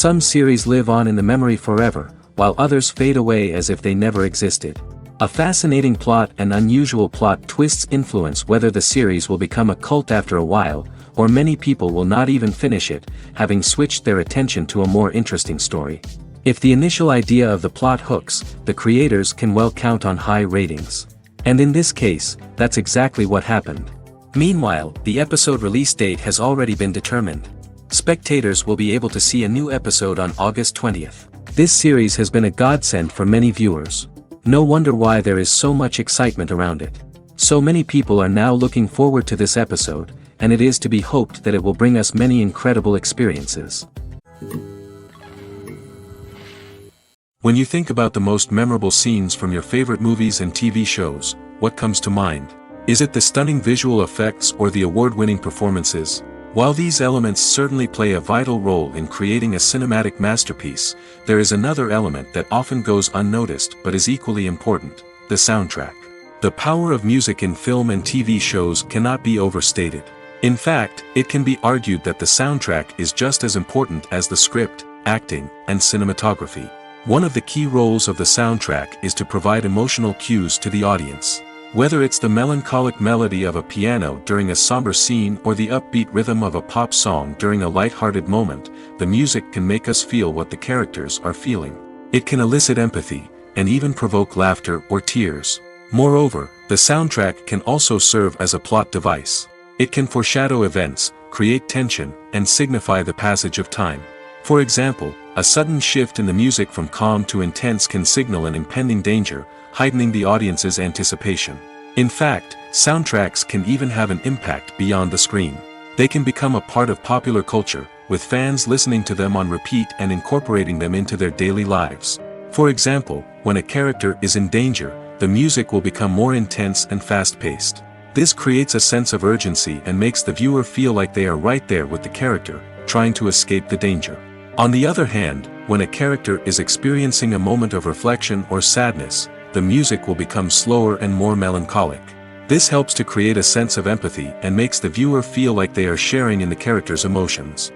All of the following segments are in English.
Some series live on in the memory forever, while others fade away as if they never existed. A fascinating plot and unusual plot twists influence whether the series will become a cult after a while, or many people will not even finish it, having switched their attention to a more interesting story. If the initial idea of the plot hooks, the creators can well count on high ratings. And in this case, that's exactly what happened. Meanwhile, the episode release date has already been determined. Spectators will be able to see a new episode on August 20th. This series has been a godsend for many viewers. No wonder why there is so much excitement around it. So many people are now looking forward to this episode, and it is to be hoped that it will bring us many incredible experiences. When you think about the most memorable scenes from your favorite movies and TV shows, what comes to mind? Is it the stunning visual effects or the award-winning performances? While these elements certainly play a vital role in creating a cinematic masterpiece, there is another element that often goes unnoticed but is equally important: the soundtrack. The power of music in film and TV shows cannot be overstated. In fact, it can be argued that the soundtrack is just as important as the script, acting, and cinematography. One of the key roles of the soundtrack is to provide emotional cues to the audience. Whether it's the melancholic melody of a piano during a somber scene or the upbeat rhythm of a pop song during a light-hearted moment, the music can make us feel what the characters are feeling. It can elicit empathy, and even provoke laughter or tears. Moreover, the soundtrack can also serve as a plot device. It can foreshadow events, create tension, and signify the passage of time. For example, a sudden shift in the music from calm to intense can signal an impending danger, heightening the audience's anticipation. In fact, soundtracks can even have an impact beyond the screen. They can become a part of popular culture, with fans listening to them on repeat and incorporating them into their daily lives. For example, when a character is in danger, the music will become more intense and fast-paced. This creates a sense of urgency and makes the viewer feel like they are right there with the character, trying to escape the danger. On the other hand, when a character is experiencing a moment of reflection or sadness, the music will become slower and more melancholic. This helps to create a sense of empathy and makes the viewer feel like they are sharing in the character's emotions.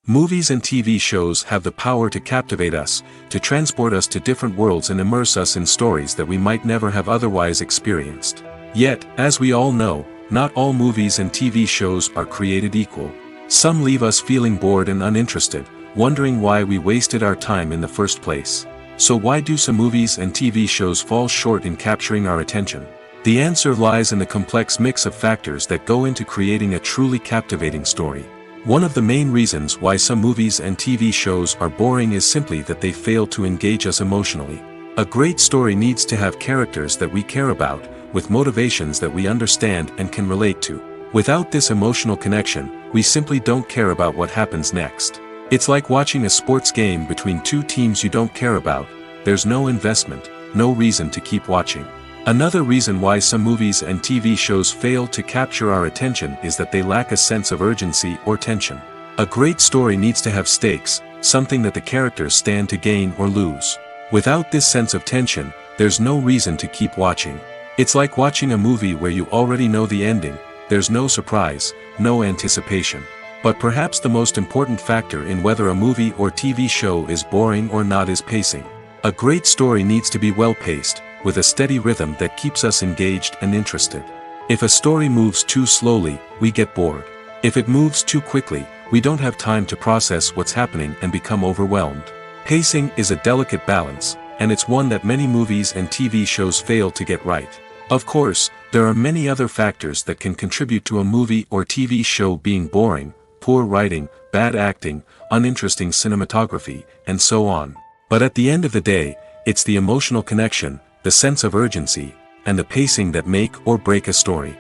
Movies and TV shows have the power to captivate us, to transport us to different worlds and immerse us in stories that we might never have otherwise experienced. Yet, as we all know, not all movies and TV shows are created equal. Some leave us feeling bored and uninterested, wondering why we wasted our time in the first place. So why do some movies and TV shows fall short in capturing our attention? The answer lies in the complex mix of factors that go into creating a truly captivating story. One of the main reasons why some movies and TV shows are boring is simply that they fail to engage us emotionally. A great story needs to have characters that we care about, with motivations that we understand and can relate to. Without this emotional connection, we simply don't care about what happens next. It's like watching a sports game between two teams you don't care about. There's no investment, no reason to keep watching. Another reason why some movies and TV shows fail to capture our attention is that they lack a sense of urgency or tension. A great story needs to have stakes, something that the characters stand to gain or lose. Without this sense of tension, there's no reason to keep watching. It's like watching a movie where you already know the ending. There's no surprise, no anticipation. But perhaps the most important factor in whether a movie or TV show is boring or not is pacing. A great story needs to be well-paced, with a steady rhythm that keeps us engaged and interested. If a story moves too slowly, we get bored. If it moves too quickly, we don't have time to process what's happening and become overwhelmed. Pacing is a delicate balance, and it's one that many movies and TV shows fail to get right. Of course, there are many other factors that can contribute to a movie or TV show being boring: poor writing, bad acting, uninteresting cinematography, and so on. But at the end of the day, it's the emotional connection, the sense of urgency, and the pacing that make or break a story.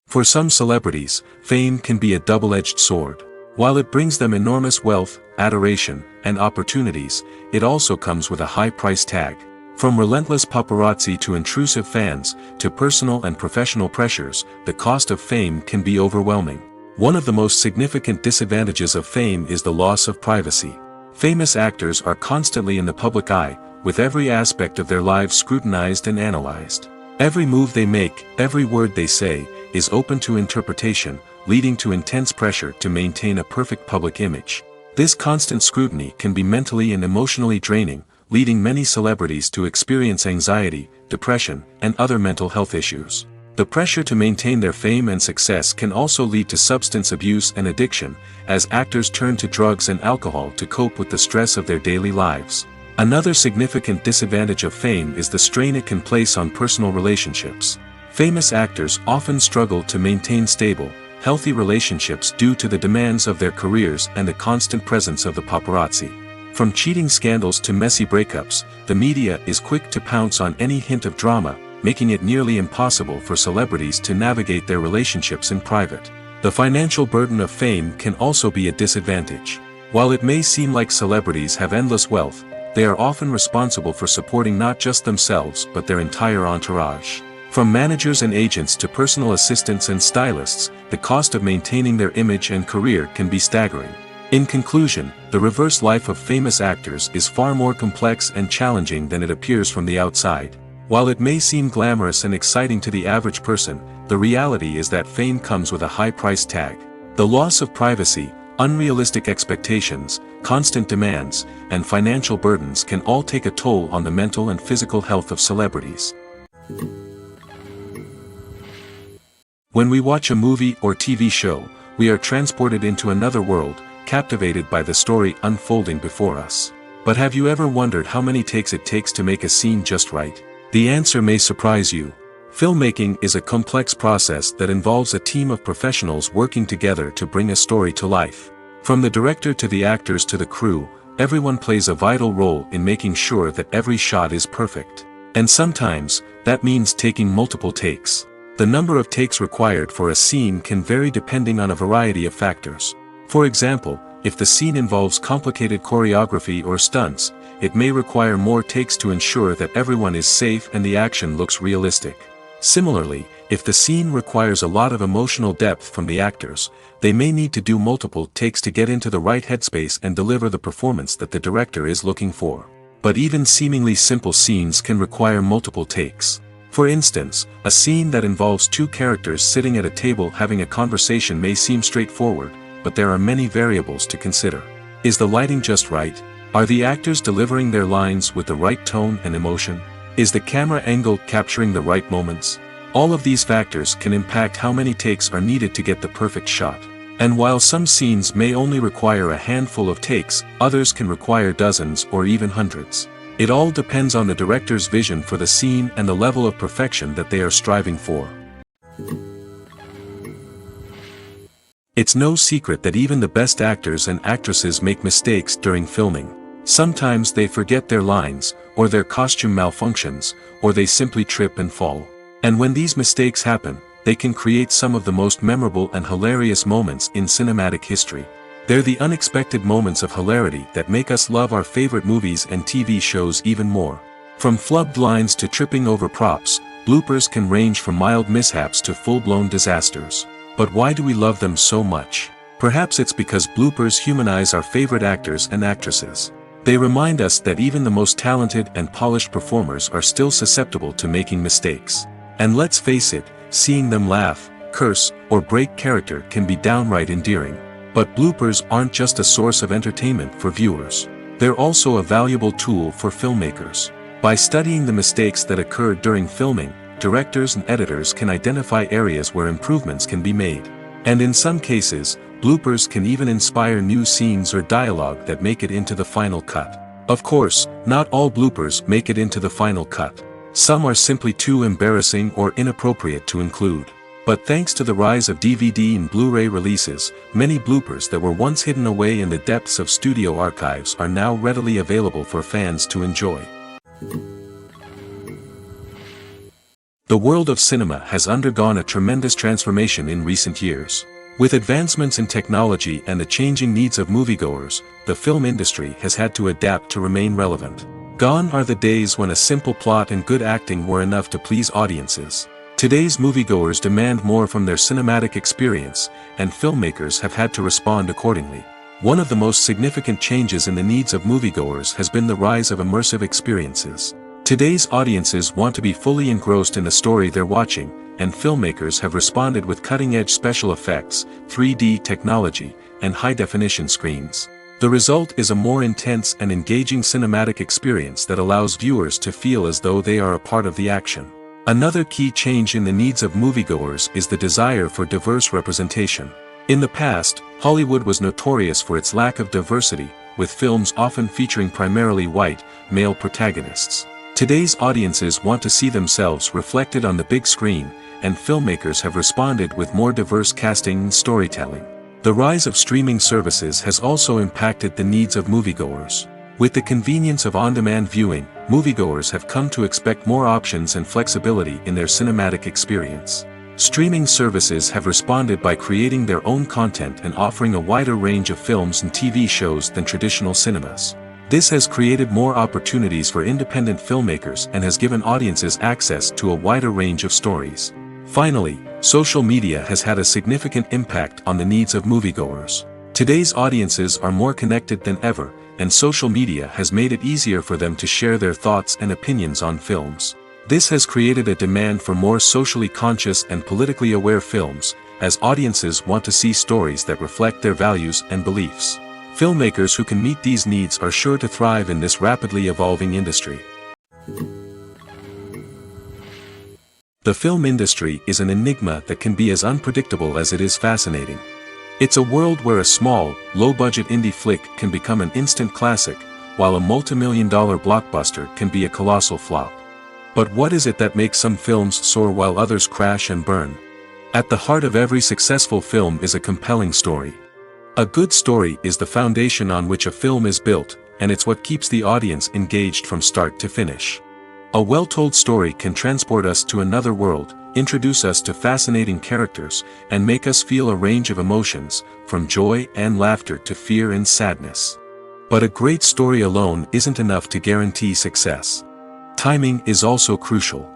For some celebrities, fame can be a double-edged sword. While it brings them enormous wealth, adoration, and opportunities, it also comes with a high price tag. From relentless paparazzi to intrusive fans, to personal and professional pressures, the cost of fame can be overwhelming. One of the most significant disadvantages of fame is the loss of privacy. Famous actors are constantly in the public eye, with every aspect of their lives scrutinized and analyzed. Every move they make, every word they say, is open to interpretation, leading to intense pressure to maintain a perfect public image. This constant scrutiny can be mentally and emotionally draining, leading many celebrities to experience anxiety, depression, and other mental health issues. The pressure to maintain their fame and success can also lead to substance abuse and addiction, as actors turn to drugs and alcohol to cope with the stress of their daily lives. Another significant disadvantage of fame is the strain it can place on personal relationships. Famous actors often struggle to maintain stable, healthy relationships due to the demands of their careers and the constant presence of the paparazzi. From cheating scandals to messy breakups, the media is quick to pounce on any hint of drama, making it nearly impossible for celebrities to navigate their relationships in private. The financial burden of fame can also be a disadvantage. While it may seem like celebrities have endless wealth, they are often responsible for supporting not just themselves but their entire entourage. From managers and agents to personal assistants and stylists, the cost of maintaining their image and career can be staggering. In conclusion, the reverse life of famous actors is far more complex and challenging than it appears from the outside. While it may seem glamorous and exciting to the average person, the reality is that fame comes with a high price tag. The loss of privacy, unrealistic expectations, constant demands, and financial burdens can all take a toll on the mental and physical health of celebrities. When we watch a movie or TV show, we are transported into another world, captivated by the story unfolding before us. But have you ever wondered how many takes it takes to make a scene just right? The answer may surprise you. Filmmaking is a complex process that involves a team of professionals working together to bring a story to life. From the director to the actors to the crew, everyone plays a vital role in making sure that every shot is perfect. And sometimes, that means taking multiple takes. The number of takes required for a scene can vary depending on a variety of factors. For example, if the scene involves complicated choreography or stunts, it may require more takes to ensure that everyone is safe and the action looks realistic. Similarly, if the scene requires a lot of emotional depth from the actors, they may need to do multiple takes to get into the right headspace and deliver the performance that the director is looking for. But even seemingly simple scenes can require multiple takes. For instance, a scene that involves two characters sitting at a table having a conversation may seem straightforward, but there are many variables to consider. Is the lighting just right? Are the actors delivering their lines with the right tone and emotion? Is the camera angle capturing the right moments? All of these factors can impact how many takes are needed to get the perfect shot. And while some scenes may only require a handful of takes, others can require dozens or even hundreds. It all depends on the director's vision for the scene and the level of perfection that they are striving for. It's no secret that even the best actors and actresses make mistakes during filming. Sometimes they forget their lines, or their costume malfunctions, or they simply trip and fall. And when these mistakes happen, they can create some of the most memorable and hilarious moments in cinematic history. They're the unexpected moments of hilarity that make us love our favorite movies and TV shows even more. From flubbed lines to tripping over props, bloopers can range from mild mishaps to full-blown disasters. But why do we love them so much? Perhaps it's because bloopers humanize our favorite actors and actresses. They remind us that even the most talented and polished performers are still susceptible to making mistakes. And let's face it, seeing them laugh, curse, or break character can be downright endearing. But bloopers aren't just a source of entertainment for viewers. They're also a valuable tool for filmmakers. By studying the mistakes that occurred during filming, directors and editors can identify areas where improvements can be made. And in some cases, bloopers can even inspire new scenes or dialogue that make it into the final cut. Of course, not all bloopers make it into the final cut. Some are simply too embarrassing or inappropriate to include. But thanks to the rise of DVD and Blu-ray releases, many bloopers that were once hidden away in the depths of studio archives are now readily available for fans to enjoy. The world of cinema has undergone a tremendous transformation in recent years. With advancements in technology and the changing needs of moviegoers, the film industry has had to adapt to remain relevant. Gone are the days when a simple plot and good acting were enough to please audiences. Today's moviegoers demand more from their cinematic experience, and filmmakers have had to respond accordingly. One of the most significant changes in the needs of moviegoers has been the rise of immersive experiences. Today's audiences want to be fully engrossed in the story they're watching, and filmmakers have responded with cutting-edge special effects, 3D technology, and high-definition screens. The result is a more intense and engaging cinematic experience that allows viewers to feel as though they are a part of the action. Another key change in the needs of moviegoers is the desire for diverse representation. In the past, Hollywood was notorious for its lack of diversity, with films often featuring primarily white, male protagonists. Today's audiences want to see themselves reflected on the big screen, and filmmakers have responded with more diverse casting and storytelling. The rise of streaming services has also impacted the needs of moviegoers. With the convenience of on-demand viewing, moviegoers have come to expect more options and flexibility in their cinematic experience. Streaming services have responded by creating their own content and offering a wider range of films and TV shows than traditional cinemas. This has created more opportunities for independent filmmakers and has given audiences access to a wider range of stories. Finally, social media has had a significant impact on the needs of moviegoers. Today's audiences are more connected than ever, and social media has made it easier for them to share their thoughts and opinions on films. This has created a demand for more socially conscious and politically aware films, as audiences want to see stories that reflect their values and beliefs. Filmmakers who can meet these needs are sure to thrive in this rapidly evolving industry. The film industry is an enigma that can be as unpredictable as it is fascinating. It's a world where a small, low-budget indie flick can become an instant classic, while a multi-million-dollar blockbuster can be a colossal flop. But what is it that makes some films soar while others crash and burn? At the heart of every successful film is a compelling story. A good story is the foundation on which a film is built, and it's what keeps the audience engaged from start to finish. A well-told story can transport us to another world, introduce us to fascinating characters, and make us feel a range of emotions, from joy and laughter to fear and sadness. But a great story alone isn't enough to guarantee success. Timing is also crucial.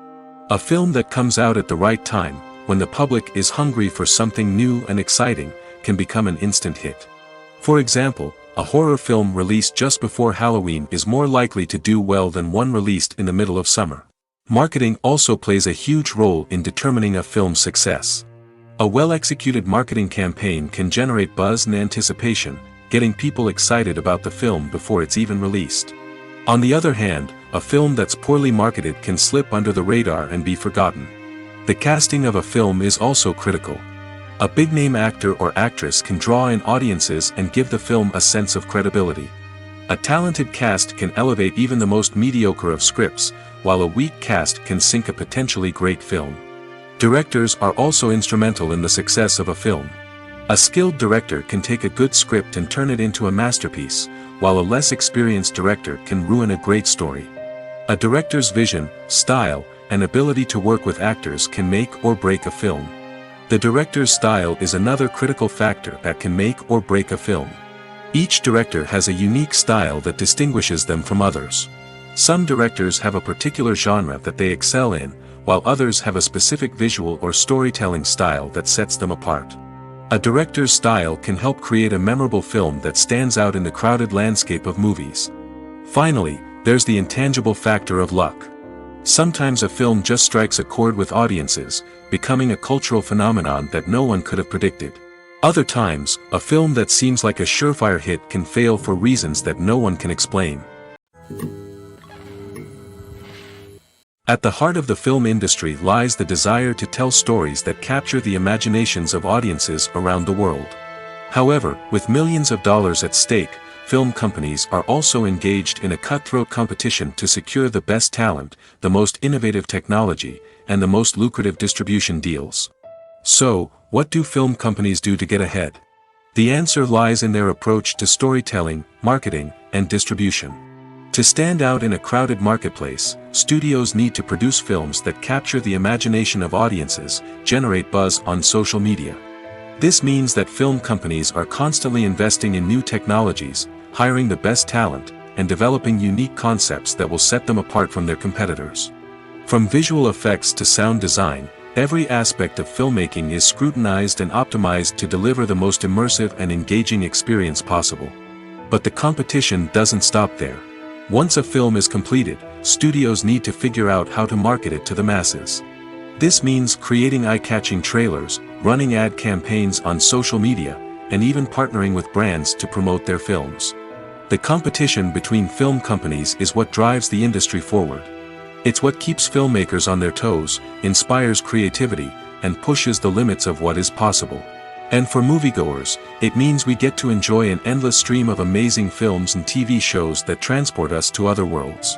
A film that comes out at the right time, when the public is hungry for something new and exciting, can become an instant hit. For example, a horror film released just before Halloween is more likely to do well than one released in the middle of summer. Marketing also plays a huge role in determining a film's success. A well-executed marketing campaign can generate buzz and anticipation, getting people excited about the film before it's even released. On the other hand, a film that's poorly marketed can slip under the radar and be forgotten. The casting of a film is also critical. A big-name actor or actress can draw in audiences and give the film a sense of credibility. A talented cast can elevate even the most mediocre of scripts, while a weak cast can sink a potentially great film. Directors are also instrumental in the success of a film. A skilled director can take a good script and turn it into a masterpiece, while a less experienced director can ruin a great story. A director's vision, style, and ability to work with actors can make or break a film. The director's style is another critical factor that can make or break a film. Each director has a unique style that distinguishes them from others. Some directors have a particular genre that they excel in, while others have a specific visual or storytelling style that sets them apart. A director's style can help create a memorable film that stands out in the crowded landscape of movies. Finally, there's the intangible factor of luck. Sometimes a film just strikes a chord with audiences, becoming a cultural phenomenon that no one could have predicted. Other times, a film that seems like a surefire hit can fail for reasons that no one can explain. At the heart of the film industry lies the desire to tell stories that capture the imaginations of audiences around the world. However, with millions of dollars at stake, film companies are also engaged in a cutthroat competition to secure the best talent, the most innovative technology, and the most lucrative distribution deals. So, what do film companies do to get ahead? The answer lies in their approach to storytelling, marketing, and distribution. To stand out in a crowded marketplace, studios need to produce films that capture the imagination of audiences, generate buzz on social media. This means that film companies are constantly investing in new technologies, hiring the best talent, and developing unique concepts that will set them apart from their competitors. From visual effects to sound design, every aspect of filmmaking is scrutinized and optimized to deliver the most immersive and engaging experience possible. But the competition doesn't stop there. Once a film is completed, studios need to figure out how to market it to the masses. This means creating eye-catching trailers, running ad campaigns on social media, and even partnering with brands to promote their films. The competition between film companies is what drives the industry forward. It's what keeps filmmakers on their toes, inspires creativity, and pushes the limits of what is possible. And for moviegoers, it means we get to enjoy an endless stream of amazing films and TV shows that transport us to other worlds.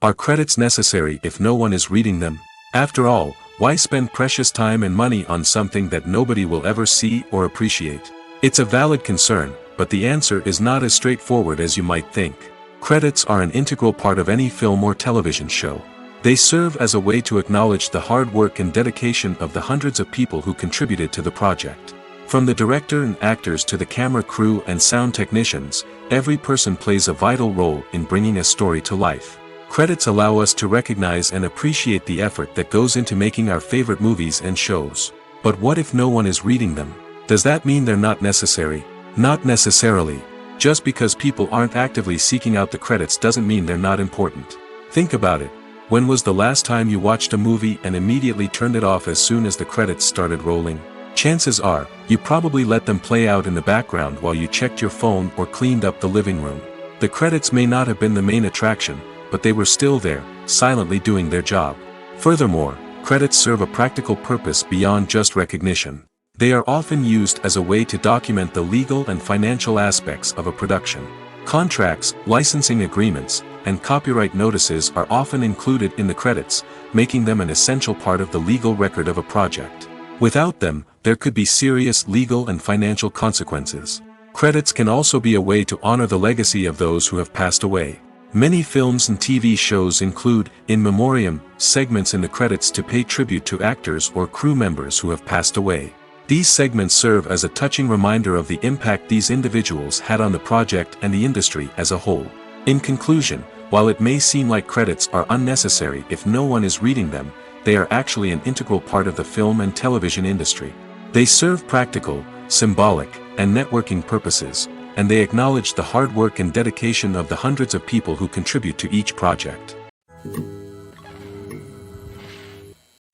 Are credits necessary if no one is reading them? After all, why spend precious time and money on something that nobody will ever see or appreciate? It's a valid concern, but the answer is not as straightforward as you might think. Credits are an integral part of any film or television show. They serve as a way to acknowledge the hard work and dedication of the hundreds of people who contributed to the project. From the director and actors to the camera crew and sound technicians, every person plays a vital role in bringing a story to life. Credits allow us to recognize and appreciate the effort that goes into making our favorite movies and shows. But what if no one is reading them? Does that mean they're not necessary? Not necessarily. Just because people aren't actively seeking out the credits doesn't mean they're not important. Think about it. When was the last time you watched a movie and immediately turned it off as soon as the credits started rolling? Chances are, you probably let them play out in the background while you checked your phone or cleaned up the living room. The credits may not have been the main attraction, but they were still there, silently doing their job. Furthermore, credits serve a practical purpose beyond just recognition. They are often used as a way to document the legal and financial aspects of a production. Contracts, licensing agreements, and copyright notices are often included in the credits, making them an essential part of the legal record of a project. Without them, there could be serious legal and financial consequences. Credits can also be a way to honor the legacy of those who have passed away. Many films and TV shows include, in memoriam, segments in the credits to pay tribute to actors or crew members who have passed away. These segments serve as a touching reminder of the impact these individuals had on the project and the industry as a whole. In conclusion, while it may seem like credits are unnecessary if no one is reading them, they are actually an integral part of the film and television industry. They serve practical, symbolic, and networking purposes, and they acknowledge the hard work and dedication of the hundreds of people who contribute to each project.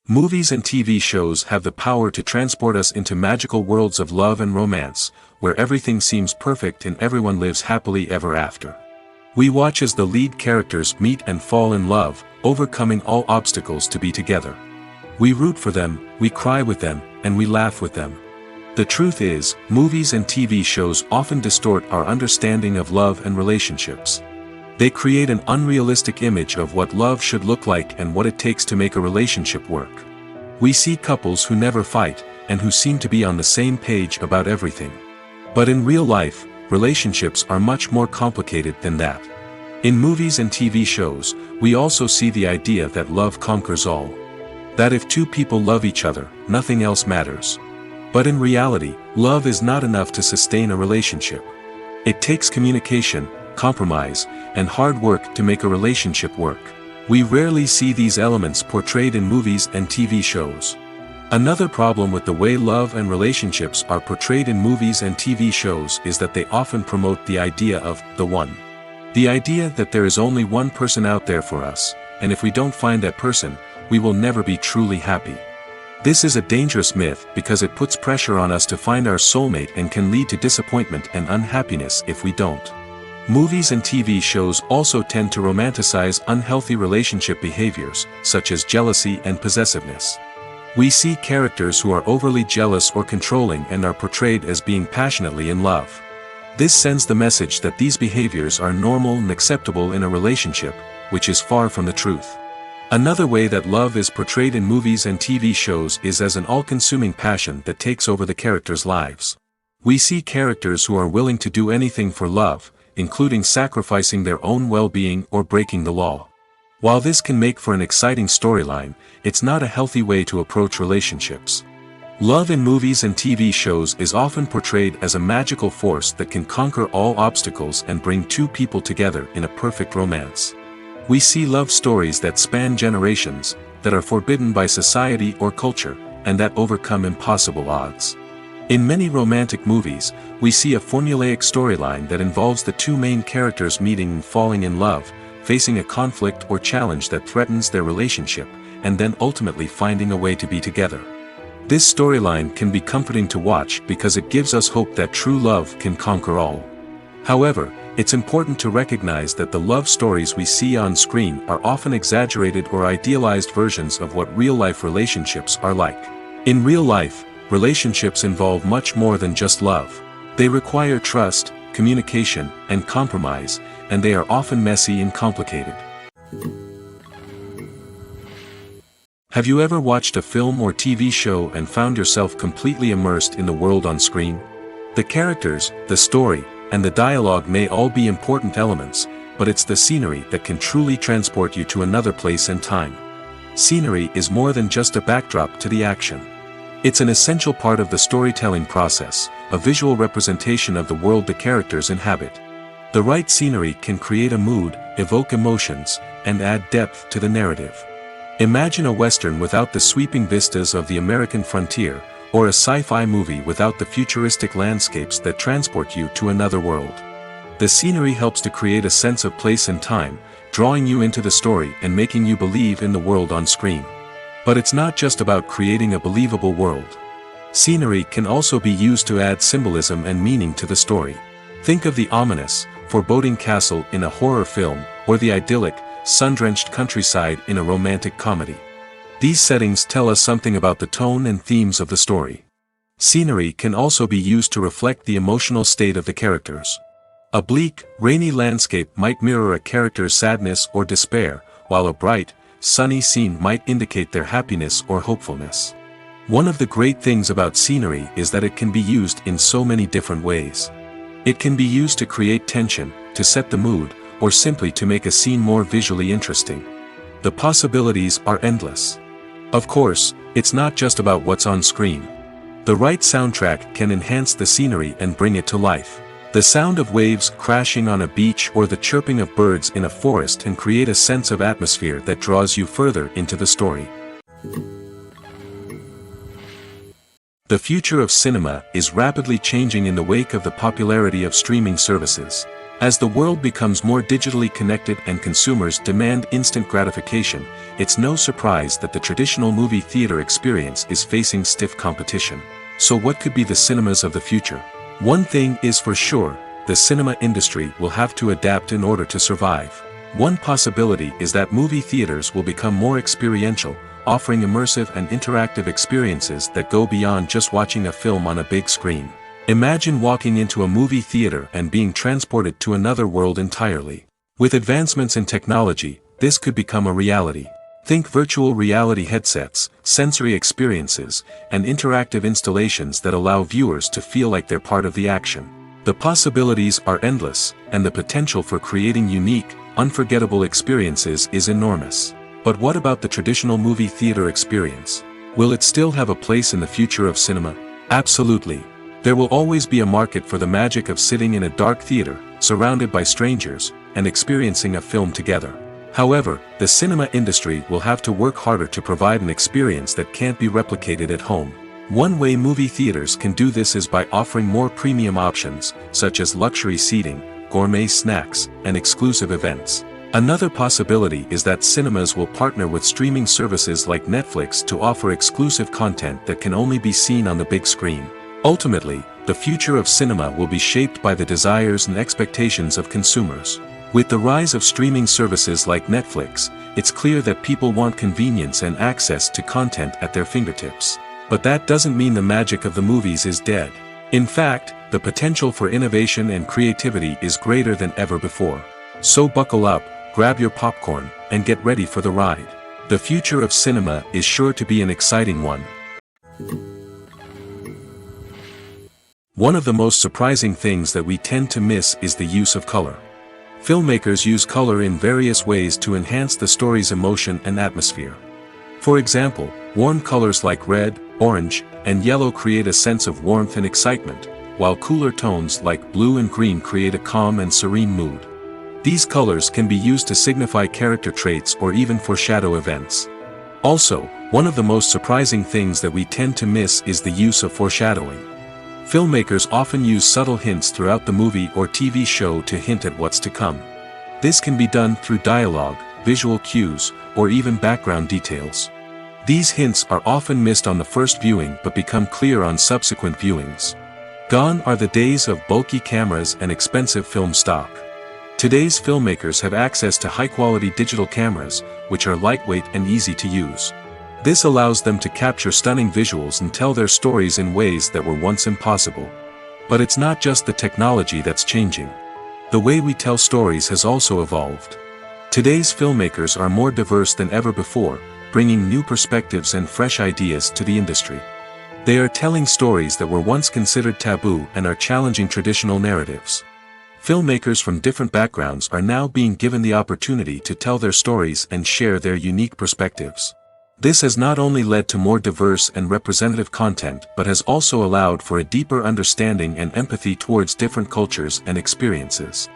Movies and TV shows have the power to transport us into magical worlds of love and romance, where everything seems perfect and everyone lives happily ever after. We watch as the lead characters meet and fall in love, overcoming all obstacles to be together. We root for them, we cry with them, and we laugh with them. The truth is, movies and TV shows often distort our understanding of love and relationships. They create an unrealistic image of what love should look like and what it takes to make a relationship work. We see couples who never fight, and who seem to be on the same page about everything. But in real life, relationships are much more complicated than that. In movies and TV shows, we also see the idea that love conquers all. That if two people love each other, nothing else matters. But in reality, love is not enough to sustain a relationship. It takes communication, compromise, and hard work to make a relationship work. We rarely see these elements portrayed in movies and TV shows. Another problem with the way love and relationships are portrayed in movies and TV shows is that they often promote the idea of the one. The idea that there is only one person out there for us, and if we don't find that person, we will never be truly happy. This is a dangerous myth because it puts pressure on us to find our soulmate and can lead to disappointment and unhappiness if we don't. Movies and TV shows also tend to romanticize unhealthy relationship behaviors, such as jealousy and possessiveness. We see characters who are overly jealous or controlling and are portrayed as being passionately in love. This sends the message that these behaviors are normal and acceptable in a relationship, which is far from the truth. Another way that love is portrayed in movies and TV shows is as an all-consuming passion that takes over the characters' lives. We see characters who are willing to do anything for love, including sacrificing their own well-being or breaking the law. While this can make for an exciting storyline, it's not a healthy way to approach relationships. Love in movies and TV shows is often portrayed as a magical force that can conquer all obstacles and bring two people together in a perfect romance. We see love stories that span generations, that are forbidden by society or culture, and that overcome impossible odds. In many romantic movies, we see a formulaic storyline that involves the two main characters meeting and falling in love, facing a conflict or challenge that threatens their relationship, and then ultimately finding a way to be together. This storyline can be comforting to watch because it gives us hope that true love can conquer all. However, it's important to recognize that the love stories we see on screen are often exaggerated or idealized versions of what real-life relationships are like. In real life, relationships involve much more than just love. They require trust, communication, and compromise, and they are often messy and complicated. Have you ever watched a film or TV show and found yourself completely immersed in the world on screen? The characters, the story, and the dialogue may all be important elements, but it's the scenery that can truly transport you to another place and time. Scenery is more than just a backdrop to the action. It's an essential part of the storytelling process, a visual representation of the world the characters inhabit. The right scenery can create a mood, evoke emotions, and add depth to the narrative. Imagine a Western without the sweeping vistas of the American frontier, or a sci-fi movie without the futuristic landscapes that transport you to another world. The scenery helps to create a sense of place and time, drawing you into the story and making you believe in the world on screen. But it's not just about creating a believable world. Scenery can also be used to add symbolism and meaning to the story. Think of the ominous, foreboding castle in a horror film, or the idyllic, sun-drenched countryside in a romantic comedy. These settings tell us something about the tone and themes of the story. Scenery can also be used to reflect the emotional state of the characters. A bleak, rainy landscape might mirror a character's sadness or despair, while a bright, sunny scene might indicate their happiness or hopefulness. One of the great things about scenery is that it can be used in so many different ways. It can be used to create tension, to set the mood, or simply to make a scene more visually interesting. The possibilities are endless. Of course, it's not just about what's on screen. The right soundtrack can enhance the scenery and bring it to life. The sound of waves crashing on a beach or the chirping of birds in a forest can create a sense of atmosphere that draws you further into the story. The future of cinema is rapidly changing in the wake of the popularity of streaming services. As the world becomes more digitally connected and consumers demand instant gratification, it's no surprise that the traditional movie theater experience is facing stiff competition. So what could be the cinemas of the future? One thing is for sure, the cinema industry will have to adapt in order to survive. One possibility is that movie theaters will become more experiential, offering immersive and interactive experiences that go beyond just watching a film on a big screen. Imagine walking into a movie theater and being transported to another world entirely. With advancements in technology, this could become a reality. Think virtual reality headsets, sensory experiences, and interactive installations that allow viewers to feel like they're part of the action. The possibilities are endless, and the potential for creating unique, unforgettable experiences is enormous. But what about the traditional movie theater experience? Will it still have a place in the future of cinema? Absolutely. There will always be a market for the magic of sitting in a dark theater, surrounded by strangers, and experiencing a film together. However, the cinema industry will have to work harder to provide an experience that can't be replicated at home. One way movie theaters can do this is by offering more premium options, such as luxury seating, gourmet snacks, and exclusive events. Another possibility is that cinemas will partner with streaming services like Netflix to offer exclusive content that can only be seen on the big screen. Ultimately, the future of cinema will be shaped by the desires and expectations of consumers. With the rise of streaming services like Netflix, it's clear that people want convenience and access to content at their fingertips. But that doesn't mean the magic of the movies is dead. In fact, the potential for innovation and creativity is greater than ever before. So buckle up, grab your popcorn, and get ready for the ride. The future of cinema is sure to be an exciting one. One of the most surprising things that we tend to miss is the use of color. Filmmakers use color in various ways to enhance the story's emotion and atmosphere. For example, warm colors like red, orange, and yellow create a sense of warmth and excitement, while cooler tones like blue and green create a calm and serene mood. These colors can be used to signify character traits or even foreshadow events. Also, one of the most surprising things that we tend to miss is the use of foreshadowing. Filmmakers often use subtle hints throughout the movie or TV show to hint at what's to come. This can be done through dialogue, visual cues, or even background details. These hints are often missed on the first viewing but become clear on subsequent viewings. Gone are the days of bulky cameras and expensive film stock. Today's filmmakers have access to high-quality digital cameras, which are lightweight and easy to use. This allows them to capture stunning visuals and tell their stories in ways that were once impossible. But it's not just the technology that's changing. The way we tell stories has also evolved. Today's filmmakers are more diverse than ever before, bringing new perspectives and fresh ideas to the industry. They are telling stories that were once considered taboo and are challenging traditional narratives. Filmmakers from different backgrounds are now being given the opportunity to tell their stories and share their unique perspectives. This has not only led to more diverse and representative content but has also allowed for a deeper understanding and empathy towards different cultures and experiences.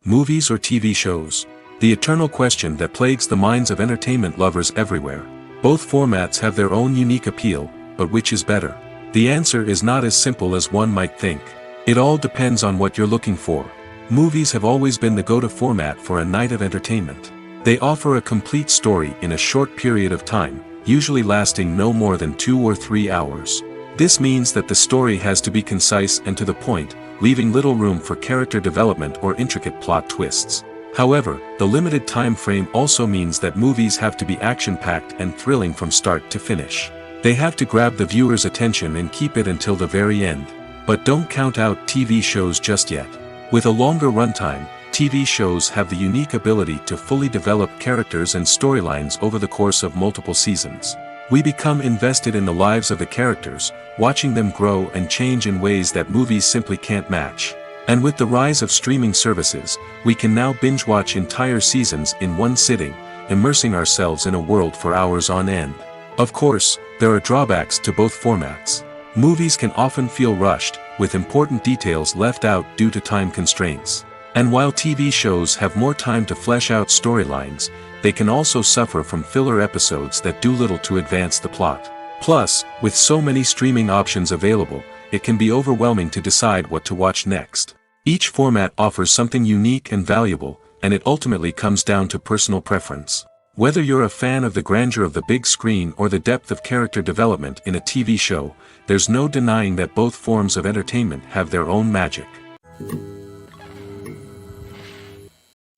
Movies or TV shows? The eternal question that plagues the minds of entertainment lovers everywhere. Both formats have their own unique appeal, but which is better? The answer is not as simple as one might think. It all depends on what you're looking for. Movies have always been the go-to format for a night of entertainment. They offer a complete story in a short period of time, usually lasting no more than 2 or 3 hours. This means that the story has to be concise and to the point, leaving little room for character development or intricate plot twists. However, the limited time frame also means that movies have to be action-packed and thrilling from start to finish. They have to grab the viewer's attention and keep it until the very end. But don't count out TV shows just yet. With a longer runtime, TV shows have the unique ability to fully develop characters and storylines over the course of multiple seasons. We become invested in the lives of the characters, watching them grow and change in ways that movies simply can't match. And with the rise of streaming services, we can now binge-watch entire seasons in one sitting, immersing ourselves in a world for hours on end. Of course, there are drawbacks to both formats. Movies can often feel rushed, with important details left out due to time constraints. And while TV shows have more time to flesh out storylines, they can also suffer from filler episodes that do little to advance the plot. Plus, with so many streaming options available, it can be overwhelming to decide what to watch next. Each format offers something unique and valuable, and it ultimately comes down to personal preference. Whether you're a fan of the grandeur of the big screen or the depth of character development in a TV show, there's no denying that both forms of entertainment have their own magic.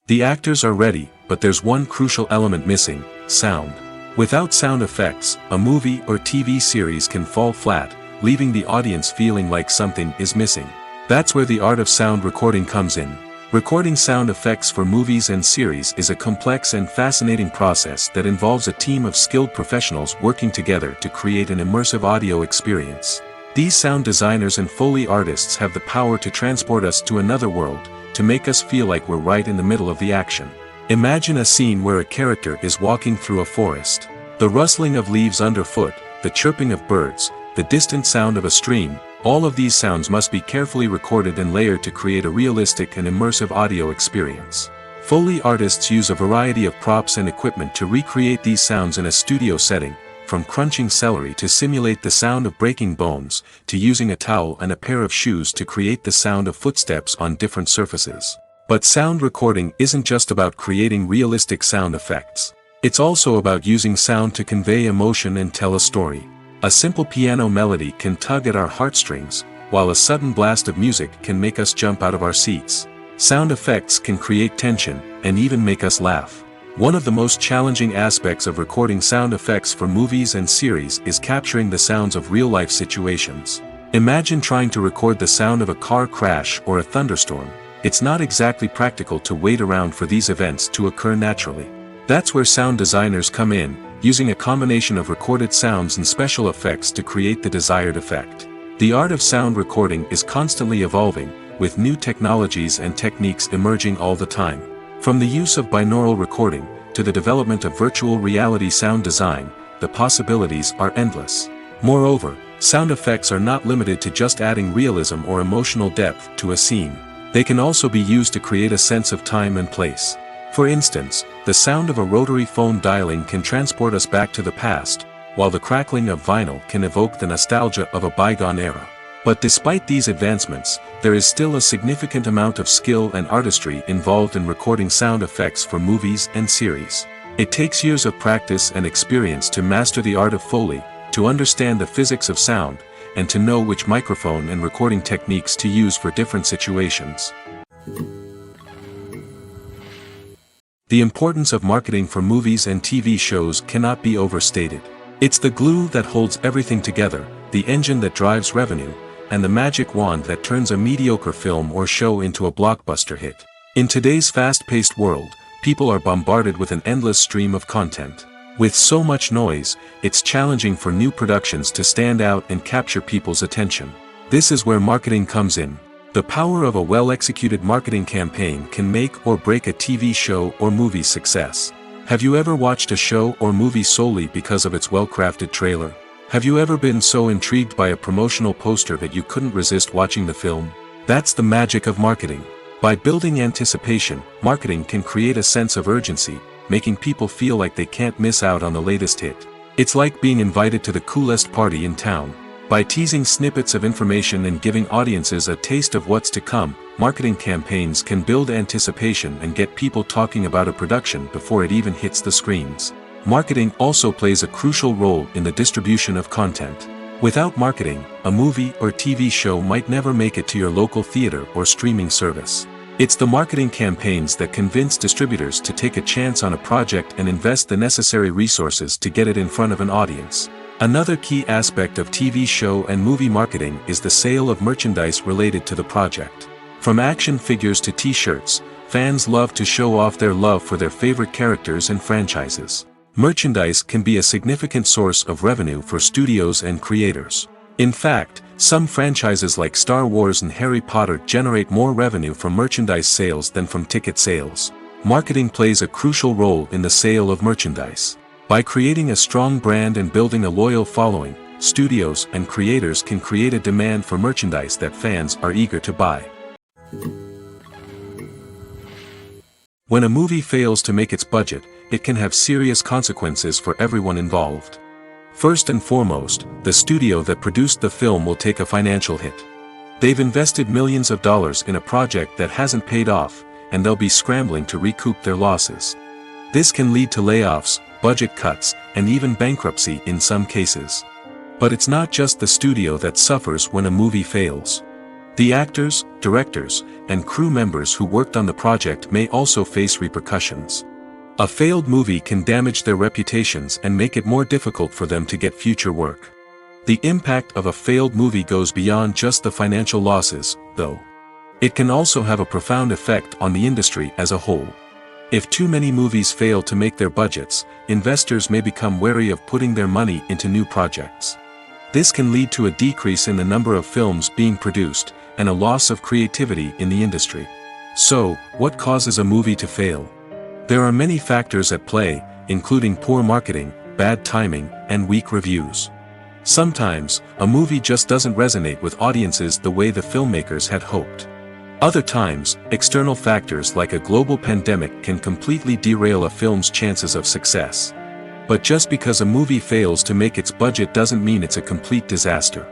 The actors are ready, but there's one crucial element missing: sound. Without sound effects, a movie or TV series can fall flat, leaving the audience feeling like something is missing. That's where the art of sound recording comes in. Recording sound effects for movies and series is a complex and fascinating process that involves a team of skilled professionals working together to create an immersive audio experience. These sound designers and Foley artists have the power to transport us to another world, to make us feel like we're right in the middle of the action. Imagine a scene where a character is walking through a forest. The rustling of leaves underfoot, the chirping of birds, the distant sound of a stream, all of these sounds must be carefully recorded and layered to create a realistic and immersive audio experience. Foley artists use a variety of props and equipment to recreate these sounds in a studio setting, from crunching celery to simulate the sound of breaking bones, to using a towel and a pair of shoes to create the sound of footsteps on different surfaces. But sound recording isn't just about creating realistic sound effects. It's also about using sound to convey emotion and tell a story. A simple piano melody can tug at our heartstrings, while a sudden blast of music can make us jump out of our seats. Sound effects can create tension, and even make us laugh. One of the most challenging aspects of recording sound effects for movies and series is capturing the sounds of real-life situations. Imagine trying to record the sound of a car crash or a thunderstorm. It's not exactly practical to wait around for these events to occur naturally. That's where sound designers come in, using a combination of recorded sounds and special effects to create the desired effect. The art of sound recording is constantly evolving, with new technologies and techniques emerging all the time. From the use of binaural recording, to the development of virtual reality sound design, the possibilities are endless. Moreover, sound effects are not limited to just adding realism or emotional depth to a scene. They can also be used to create a sense of time and place. For instance, the sound of a rotary phone dialing can transport us back to the past, while the crackling of vinyl can evoke the nostalgia of a bygone era. But despite these advancements, there is still a significant amount of skill and artistry involved in recording sound effects for movies and series. It takes years of practice and experience to master the art of Foley, to understand the physics of sound, and to know which microphone and recording techniques to use for different situations. The importance of marketing for movies and TV shows cannot be overstated. It's the glue that holds everything together, the engine that drives revenue, and the magic wand that turns a mediocre film or show into a blockbuster hit. In today's fast-paced world, people are bombarded with an endless stream of content. With so much noise, it's challenging for new productions to stand out and capture people's attention. This is where marketing comes in. The power of a well-executed marketing campaign can make or break a TV show or movie's success. Have you ever watched a show or movie solely because of its well-crafted trailer? Have you ever been so intrigued by a promotional poster that you couldn't resist watching the film? That's the magic of marketing. By building anticipation, marketing can create a sense of urgency, making people feel like they can't miss out on the latest hit. It's like being invited to the coolest party in town. By teasing snippets of information and giving audiences a taste of what's to come, marketing campaigns can build anticipation and get people talking about a production before it even hits the screens. Marketing also plays a crucial role in the distribution of content. Without marketing, a movie or TV show might never make it to your local theater or streaming service. It's the marketing campaigns that convince distributors to take a chance on a project and invest the necessary resources to get it in front of an audience. Another key aspect of TV show and movie marketing is the sale of merchandise related to the project. From action figures to t-shirts, fans love to show off their love for their favorite characters and franchises. Merchandise can be a significant source of revenue for studios and creators. In fact, some franchises like Star Wars and Harry Potter generate more revenue from merchandise sales than from ticket sales. Marketing plays a crucial role in the sale of merchandise. By creating a strong brand and building a loyal following, studios and creators can create a demand for merchandise that fans are eager to buy. When a movie fails to make its budget, it can have serious consequences for everyone involved. First and foremost, the studio that produced the film will take a financial hit. They've invested millions of dollars in a project that hasn't paid off, and they'll be scrambling to recoup their losses. This can lead to layoffs, budget cuts, and even bankruptcy in some cases. But it's not just the studio that suffers when a movie fails. The actors, directors, and crew members who worked on the project may also face repercussions. A failed movie can damage their reputations and make it more difficult for them to get future work. The impact of a failed movie goes beyond just the financial losses, though. It can also have a profound effect on the industry as a whole. If too many movies fail to make their budgets, investors may become wary of putting their money into new projects. This can lead to a decrease in the number of films being produced, and a loss of creativity in the industry. So, what causes a movie to fail? There are many factors at play, including poor marketing, bad timing, and weak reviews. Sometimes, a movie just doesn't resonate with audiences the way the filmmakers had hoped. Other times, external factors like a global pandemic can completely derail a film's chances of success. But just because a movie fails to make its budget doesn't mean it's a complete disaster.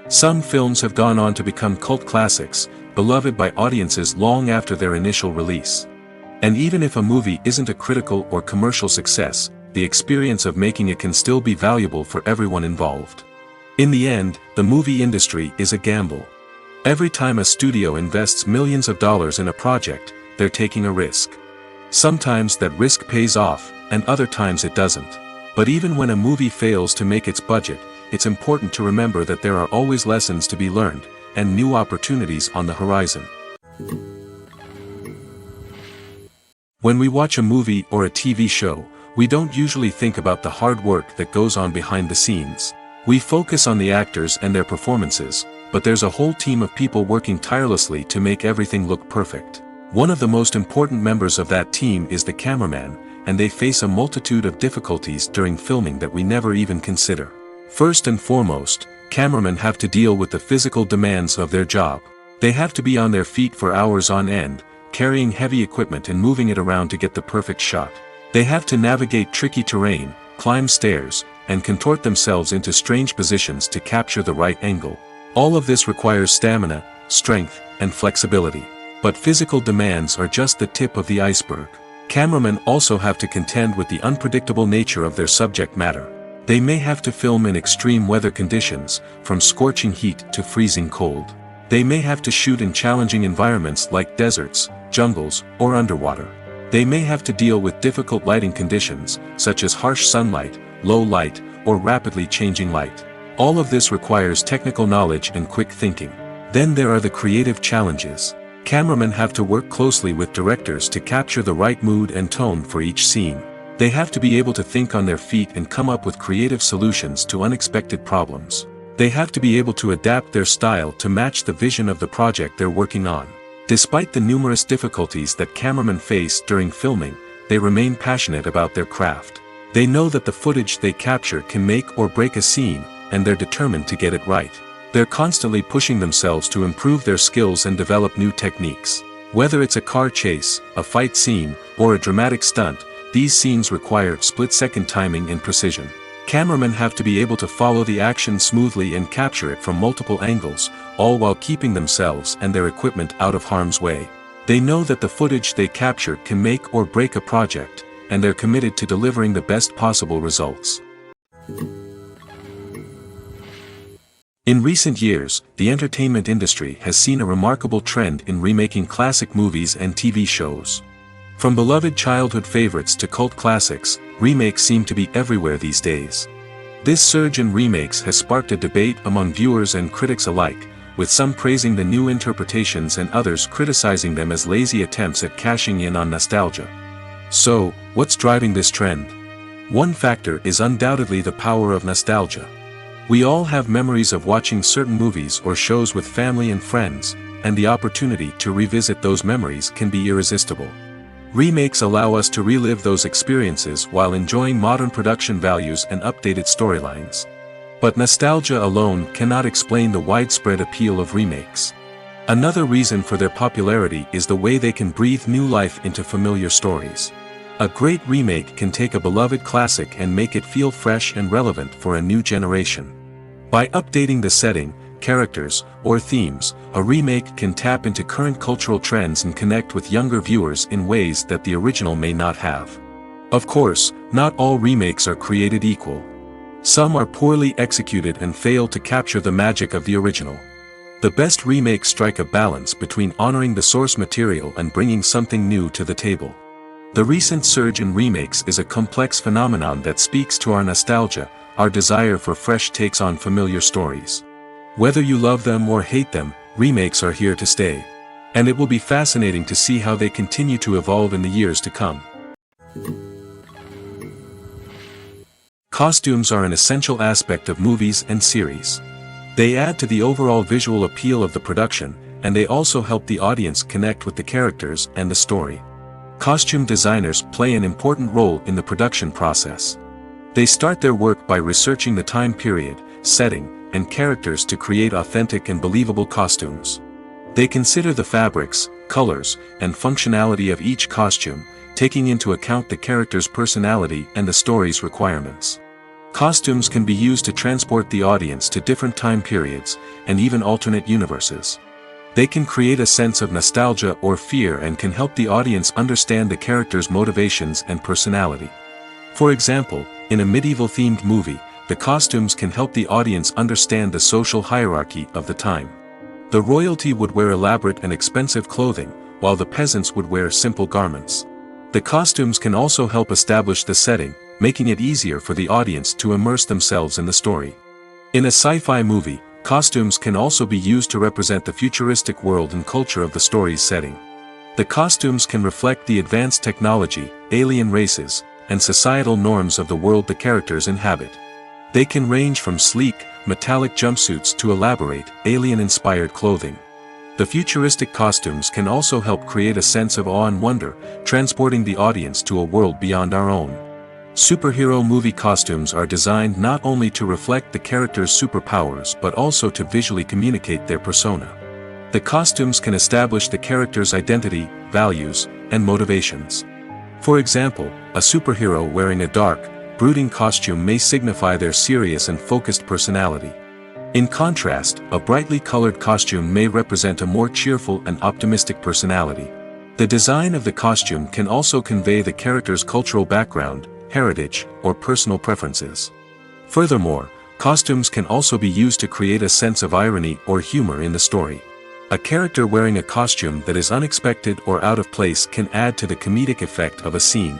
Some films have gone on to become cult classics, beloved by audiences long after their initial release. And even if a movie isn't a critical or commercial success, the experience of making it can still be valuable for everyone involved. In the end, the movie industry is a gamble. Every time a studio invests millions of dollars in a project, they're taking a risk. Sometimes that risk pays off, and other times it doesn't. But even when a movie fails to make its budget, it's important to remember that there are always lessons to be learned, and new opportunities on the horizon. When we watch a movie or a TV show, we don't usually think about the hard work that goes on behind the scenes. We focus on the actors and their performances, but there's a whole team of people working tirelessly to make everything look perfect. One of the most important members of that team is the cameraman, and they face a multitude of difficulties during filming that we never even consider. First and foremost, cameramen have to deal with the physical demands of their job. They have to be on their feet for hours on end, carrying heavy equipment and moving it around to get the perfect shot. They have to navigate tricky terrain, climb stairs, and contort themselves into strange positions to capture the right angle. All of this requires stamina, strength, and flexibility. But physical demands are just the tip of the iceberg. Cameramen also have to contend with the unpredictable nature of their subject matter. They may have to film in extreme weather conditions, from scorching heat to freezing cold. They may have to shoot in challenging environments like deserts, jungles, or underwater. They may have to deal with difficult lighting conditions, such as harsh sunlight, low light, or rapidly changing light. All of this requires technical knowledge and quick thinking. Then there are the creative challenges. Cameramen have to work closely with directors to capture the right mood and tone for each scene. They have to be able to think on their feet and come up with creative solutions to unexpected problems. They have to be able to adapt their style to match the vision of the project they're working on. Despite the numerous difficulties that cameramen face during filming, they remain passionate about their craft. They know that the footage they capture can make or break a scene, and they're determined to get it right. They're constantly pushing themselves to improve their skills and develop new techniques. Whether it's a car chase, a fight scene, or a dramatic stunt, these scenes require split-second timing and precision. Cameramen have to be able to follow the action smoothly and capture it from multiple angles, all while keeping themselves and their equipment out of harm's way. They know that the footage they capture can make or break a project, and they're committed to delivering the best possible results. In recent years, the entertainment industry has seen a remarkable trend in remaking classic movies and TV shows. From beloved childhood favorites to cult classics, remakes seem to be everywhere these days. This surge in remakes has sparked a debate among viewers and critics alike, with some praising the new interpretations and others criticizing them as lazy attempts at cashing in on nostalgia. So, what's driving this trend? One factor is undoubtedly the power of nostalgia. We all have memories of watching certain movies or shows with family and friends, and the opportunity to revisit those memories can be irresistible. Remakes allow us to relive those experiences while enjoying modern production values and updated storylines. But nostalgia alone cannot explain the widespread appeal of remakes. Another reason for their popularity is the way they can breathe new life into familiar stories. A great remake can take a beloved classic and make it feel fresh and relevant for a new generation. By updating the setting, characters, or themes, a remake can tap into current cultural trends and connect with younger viewers in ways that the original may not have. Of course, not all remakes are created equal. Some are poorly executed and fail to capture the magic of the original. The best remakes strike a balance between honoring the source material and bringing something new to the table. The recent surge in remakes is a complex phenomenon that speaks to our nostalgia, our desire for fresh takes on familiar stories. Whether you love them or hate them, remakes are here to stay. And it will be fascinating to see how they continue to evolve in the years to come. Costumes are an essential aspect of movies and series. They add to the overall visual appeal of the production, and they also help the audience connect with the characters and the story. Costume designers play an important role in the production process. They start their work by researching the time period, setting, and characters to create authentic and believable costumes. They consider the fabrics, colors, and functionality of each costume, taking into account the character's personality and the story's requirements. Costumes can be used to transport the audience to different time periods, and even alternate universes. They can create a sense of nostalgia or fear and can help the audience understand the character's motivations and personality. For example, in a medieval-themed movie, the costumes can help the audience understand the social hierarchy of the time. The royalty would wear elaborate and expensive clothing, while the peasants would wear simple garments. The costumes can also help establish the setting, making it easier for the audience to immerse themselves in the story. In a sci-fi movie, costumes can also be used to represent the futuristic world and culture of the story's setting. The costumes can reflect the advanced technology, alien races, and societal norms of the world the characters inhabit. They can range from sleek, metallic jumpsuits to elaborate, alien-inspired clothing. The futuristic costumes can also help create a sense of awe and wonder, transporting the audience to a world beyond our own. Superhero movie costumes are designed not only to reflect the character's superpowers but also to visually communicate their persona. The costumes can establish the character's identity, values, and motivations. For example, a superhero wearing a dark, brooding costume may signify their serious and focused personality. In contrast, a brightly colored costume may represent a more cheerful and optimistic personality. The design of the costume can also convey the character's cultural background, heritage, or personal preferences. Furthermore, costumes can also be used to create a sense of irony or humor in the story. A character wearing a costume that is unexpected or out of place can add to the comedic effect of a scene.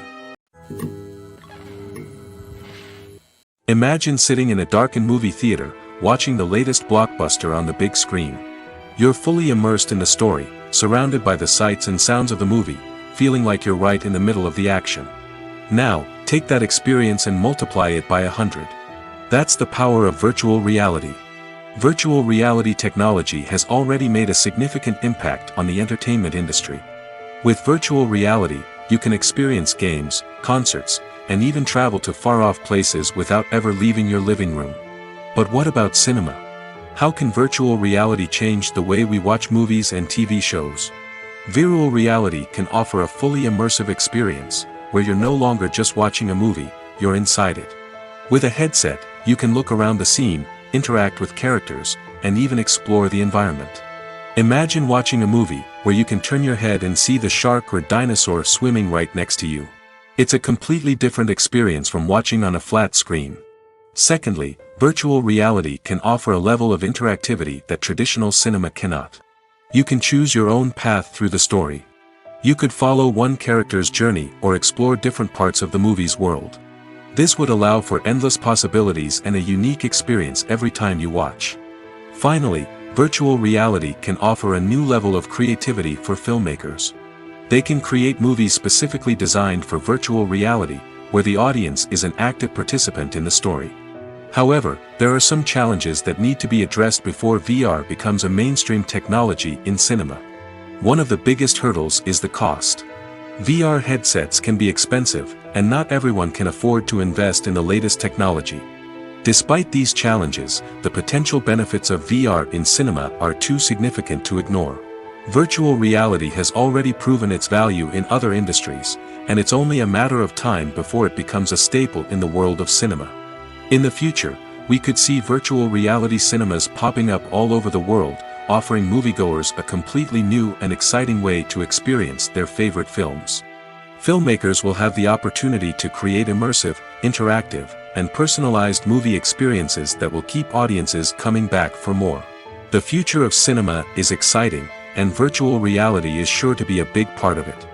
Imagine sitting in a darkened movie theater, watching the latest blockbuster on the big screen. You're fully immersed in the story, surrounded by the sights and sounds of the movie, feeling like you're right in the middle of the action. Now, take that experience and multiply it by 100. That's the power of virtual reality. Virtual reality technology has already made a significant impact on the entertainment industry. With virtual reality, you can experience games, concerts, and even travel to far-off places without ever leaving your living room. But what about cinema? How can virtual reality change the way we watch movies and TV shows? Virtual reality can offer a fully immersive experience, where you're no longer just watching a movie, you're inside it. With a headset, you can look around the scene, interact with characters, and even explore the environment. Imagine watching a movie, where you can turn your head and see the shark or dinosaur swimming right next to you. It's a completely different experience from watching on a flat screen. Secondly, virtual reality can offer a level of interactivity that traditional cinema cannot. You can choose your own path through the story. You could follow one character's journey or explore different parts of the movie's world. This would allow for endless possibilities and a unique experience every time you watch. Finally, virtual reality can offer a new level of creativity for filmmakers. They can create movies specifically designed for virtual reality, where the audience is an active participant in the story. However, there are some challenges that need to be addressed before VR becomes a mainstream technology in cinema. One of the biggest hurdles is the cost. VR headsets can be expensive, and not everyone can afford to invest in the latest technology. Despite these challenges, the potential benefits of VR in cinema are too significant to ignore. Virtual reality has already proven its value in other industries, and it's only a matter of time before it becomes a staple in the world of cinema. In the future, we could see virtual reality cinemas popping up all over the world, offering moviegoers a completely new and exciting way to experience their favorite films. Filmmakers will have the opportunity to create immersive, interactive, and personalized movie experiences that will keep audiences coming back for more. The future of cinema is exciting, and virtual reality is sure to be a big part of it.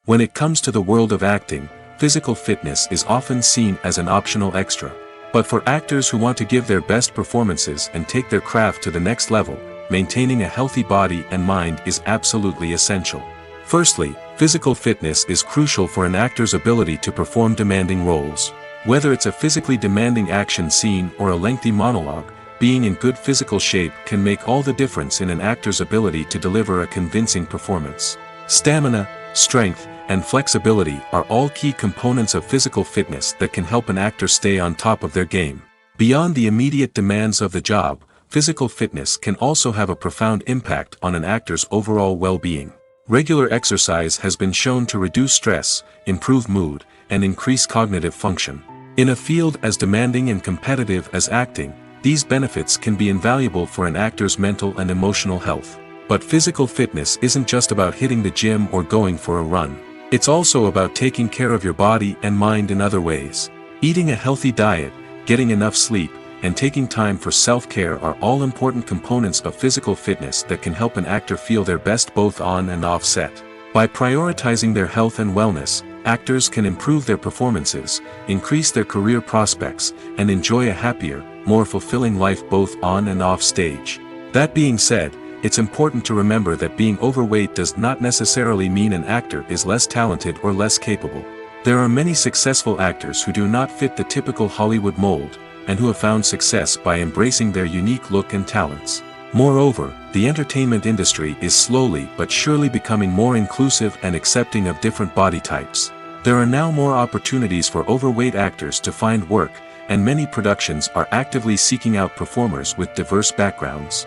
When it comes to the world of acting, physical fitness is often seen as an optional extra. But for actors who want to give their best performances and take their craft to the next level, maintaining a healthy body and mind is absolutely essential. Firstly, physical fitness is crucial for an actor's ability to perform demanding roles. Whether it's a physically demanding action scene or a lengthy monologue, being in good physical shape can make all the difference in an actor's ability to deliver a convincing performance. Stamina, strength, and flexibility are all key components of physical fitness that can help an actor stay on top of their game. Beyond the immediate demands of the job, physical fitness can also have a profound impact on an actor's overall well-being. Regular exercise has been shown to reduce stress, improve mood, and increase cognitive function. In a field as demanding and competitive as acting, these benefits can be invaluable for an actor's mental and emotional health. But physical fitness isn't just about hitting the gym or going for a run. It's also about taking care of your body and mind in other ways. Eating a healthy diet, getting enough sleep, and taking time for self-care are all important components of physical fitness that can help an actor feel their best both on and off set. By prioritizing their health and wellness, actors can improve their performances, increase their career prospects, and enjoy a happier, more fulfilling life both on and off stage. That being said, it's important to remember that being overweight does not necessarily mean an actor is less talented or less capable. There are many successful actors who do not fit the typical Hollywood mold, and who have found success by embracing their unique look and talents. Moreover, the entertainment industry is slowly but surely becoming more inclusive and accepting of different body types. There are now more opportunities for overweight actors to find work, and many productions are actively seeking out performers with diverse backgrounds.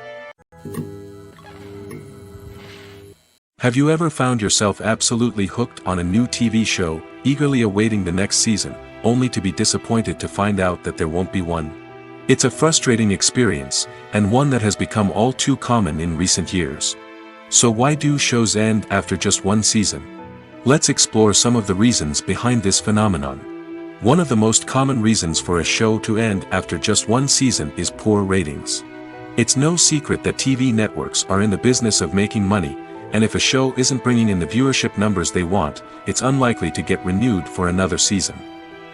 Have you ever found yourself absolutely hooked on a new TV show, eagerly awaiting the next season, only to be disappointed to find out that there won't be one. It's a frustrating experience, and one that has become all too common in recent years. So why do shows end after just one season? Let's explore some of the reasons behind this phenomenon. One of the most common reasons for a show to end after just one season is poor ratings. It's no secret that TV networks are in the business of making money, and if a show isn't bringing in the viewership numbers they want, it's unlikely to get renewed for another season.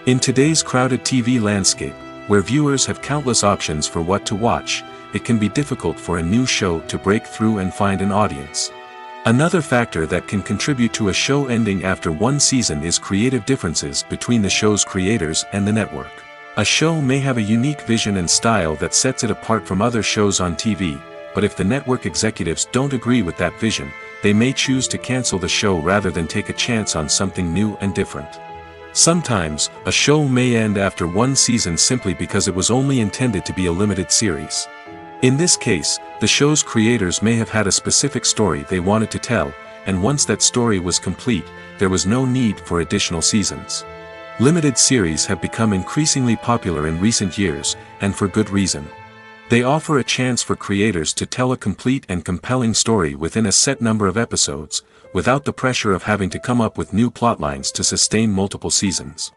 In today's crowded TV landscape, where viewers have countless options for what to watch, it can be difficult for a new show to break through and find an audience. Another factor that can contribute to a show ending after one season is creative differences between the show's creators and the network. A show may have a unique vision and style that sets it apart from other shows on TV, but if the network executives don't agree with that vision, they may choose to cancel the show rather than take a chance on something new and different. Sometimes, a show may end after one season simply because it was only intended to be a limited series. In this case, the show's creators may have had a specific story they wanted to tell, and once that story was complete, there was no need for additional seasons. Limited series have become increasingly popular in recent years, and for good reason. They offer a chance for creators to tell a complete and compelling story within a set number of episodes, without the pressure of having to come up with new plotlines to sustain multiple seasons.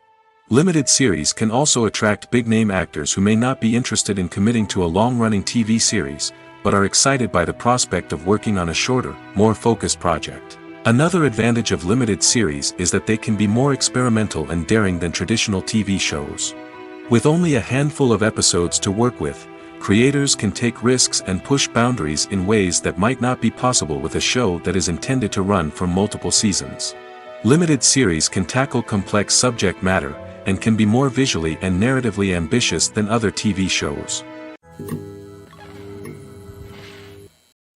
Limited series can also attract big-name actors who may not be interested in committing to a long-running TV series, but are excited by the prospect of working on a shorter, more focused project. Another advantage of limited series is that they can be more experimental and daring than traditional TV shows. With only a handful of episodes to work with, creators can take risks and push boundaries in ways that might not be possible with a show that is intended to run for multiple seasons. Limited series can tackle complex subject matter, and can be more visually and narratively ambitious than other TV shows.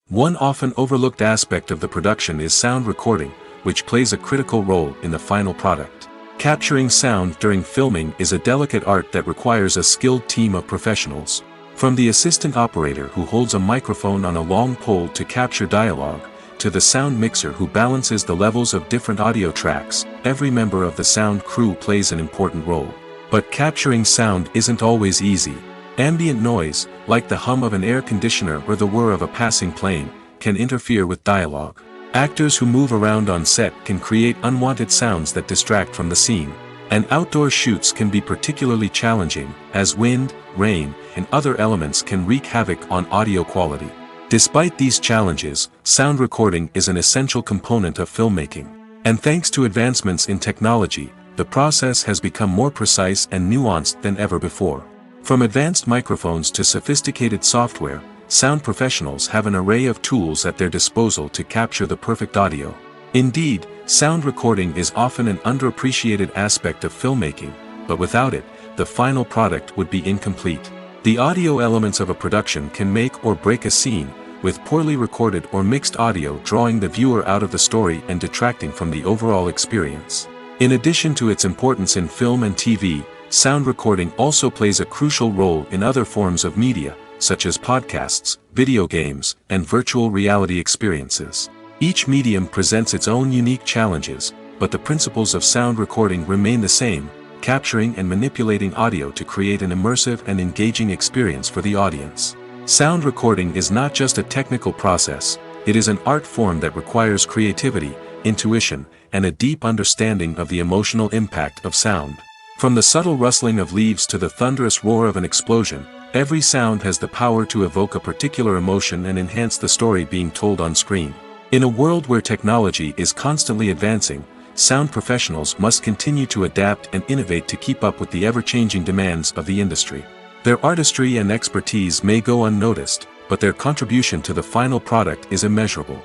One often overlooked aspect of the production is sound recording, which plays a critical role in the final product. Capturing sound during filming is a delicate art that requires a skilled team of professionals. From the assistant operator who holds a microphone on a long pole to capture dialogue, to the sound mixer who balances the levels of different audio tracks, every member of the sound crew plays an important role. But capturing sound isn't always easy. Ambient noise, like the hum of an air conditioner or the whir of a passing plane, can interfere with dialogue. Actors who move around on set can create unwanted sounds that distract from the scene. And outdoor shoots can be particularly challenging, as wind, rain, and other elements can wreak havoc on audio quality. Despite these challenges, sound recording is an essential component of filmmaking. And thanks to advancements in technology, the process has become more precise and nuanced than ever before. From advanced microphones to sophisticated software, sound professionals have an array of tools at their disposal to capture the perfect audio. Indeed, sound recording is often an underappreciated aspect of filmmaking, but without it, the final product would be incomplete. The audio elements of a production can make or break a scene, with poorly recorded or mixed audio drawing the viewer out of the story and detracting from the overall experience. In addition to its importance in film and TV, sound recording also plays a crucial role in other forms of media, such as podcasts, video games, and virtual reality experiences. Each medium presents its own unique challenges, but the principles of sound recording remain the same, capturing and manipulating audio to create an immersive and engaging experience for the audience. Sound recording is not just a technical process, it is an art form that requires creativity, intuition, and a deep understanding of the emotional impact of sound. From the subtle rustling of leaves to the thunderous roar of an explosion, every sound has the power to evoke a particular emotion and enhance the story being told on screen. In a world where technology is constantly advancing, sound professionals must continue to adapt and innovate to keep up with the ever-changing demands of the industry. Their artistry and expertise may go unnoticed, but their contribution to the final product is immeasurable.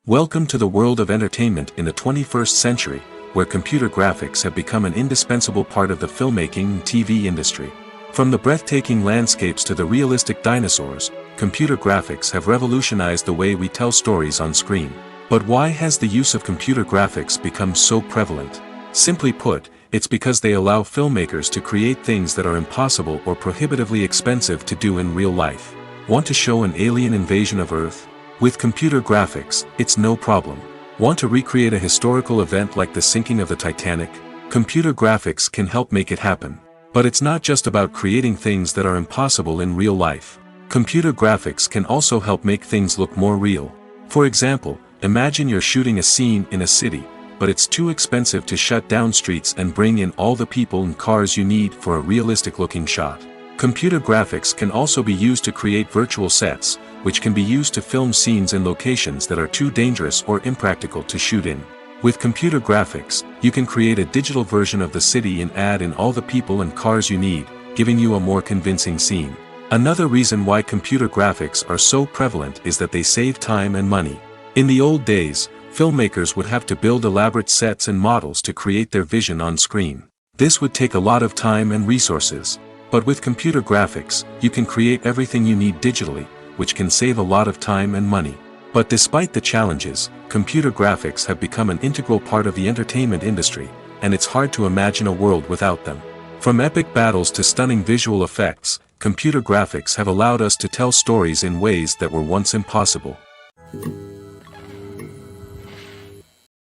Welcome to the world of entertainment in the 21st century, where computer graphics have become an indispensable part of the filmmaking and TV industry. From the breathtaking landscapes to the realistic dinosaurs, computer graphics have revolutionized the way we tell stories on screen. But why has the use of computer graphics become so prevalent? Simply put, it's because they allow filmmakers to create things that are impossible or prohibitively expensive to do in real life. Want to show an alien invasion of Earth? With computer graphics, it's no problem. Want to recreate a historical event like the sinking of the Titanic? Computer graphics can help make it happen. But it's not just about creating things that are impossible in real life. Computer graphics can also help make things look more real. For example, imagine you're shooting a scene in a city, but it's too expensive to shut down streets and bring in all the people and cars you need for a realistic-looking shot. Computer graphics can also be used to create virtual sets, which can be used to film scenes in locations that are too dangerous or impractical to shoot in. With computer graphics, you can create a digital version of the city and add in all the people and cars you need, giving you a more convincing scene. Another reason why computer graphics are so prevalent is that they save time and money. In the old days, filmmakers would have to build elaborate sets and models to create their vision on screen. This would take a lot of time and resources. But with computer graphics, you can create everything you need digitally, which can save a lot of time and money. But despite the challenges, computer graphics have become an integral part of the entertainment industry, and it's hard to imagine a world without them. From epic battles to stunning visual effects, computer graphics have allowed us to tell stories in ways that were once impossible.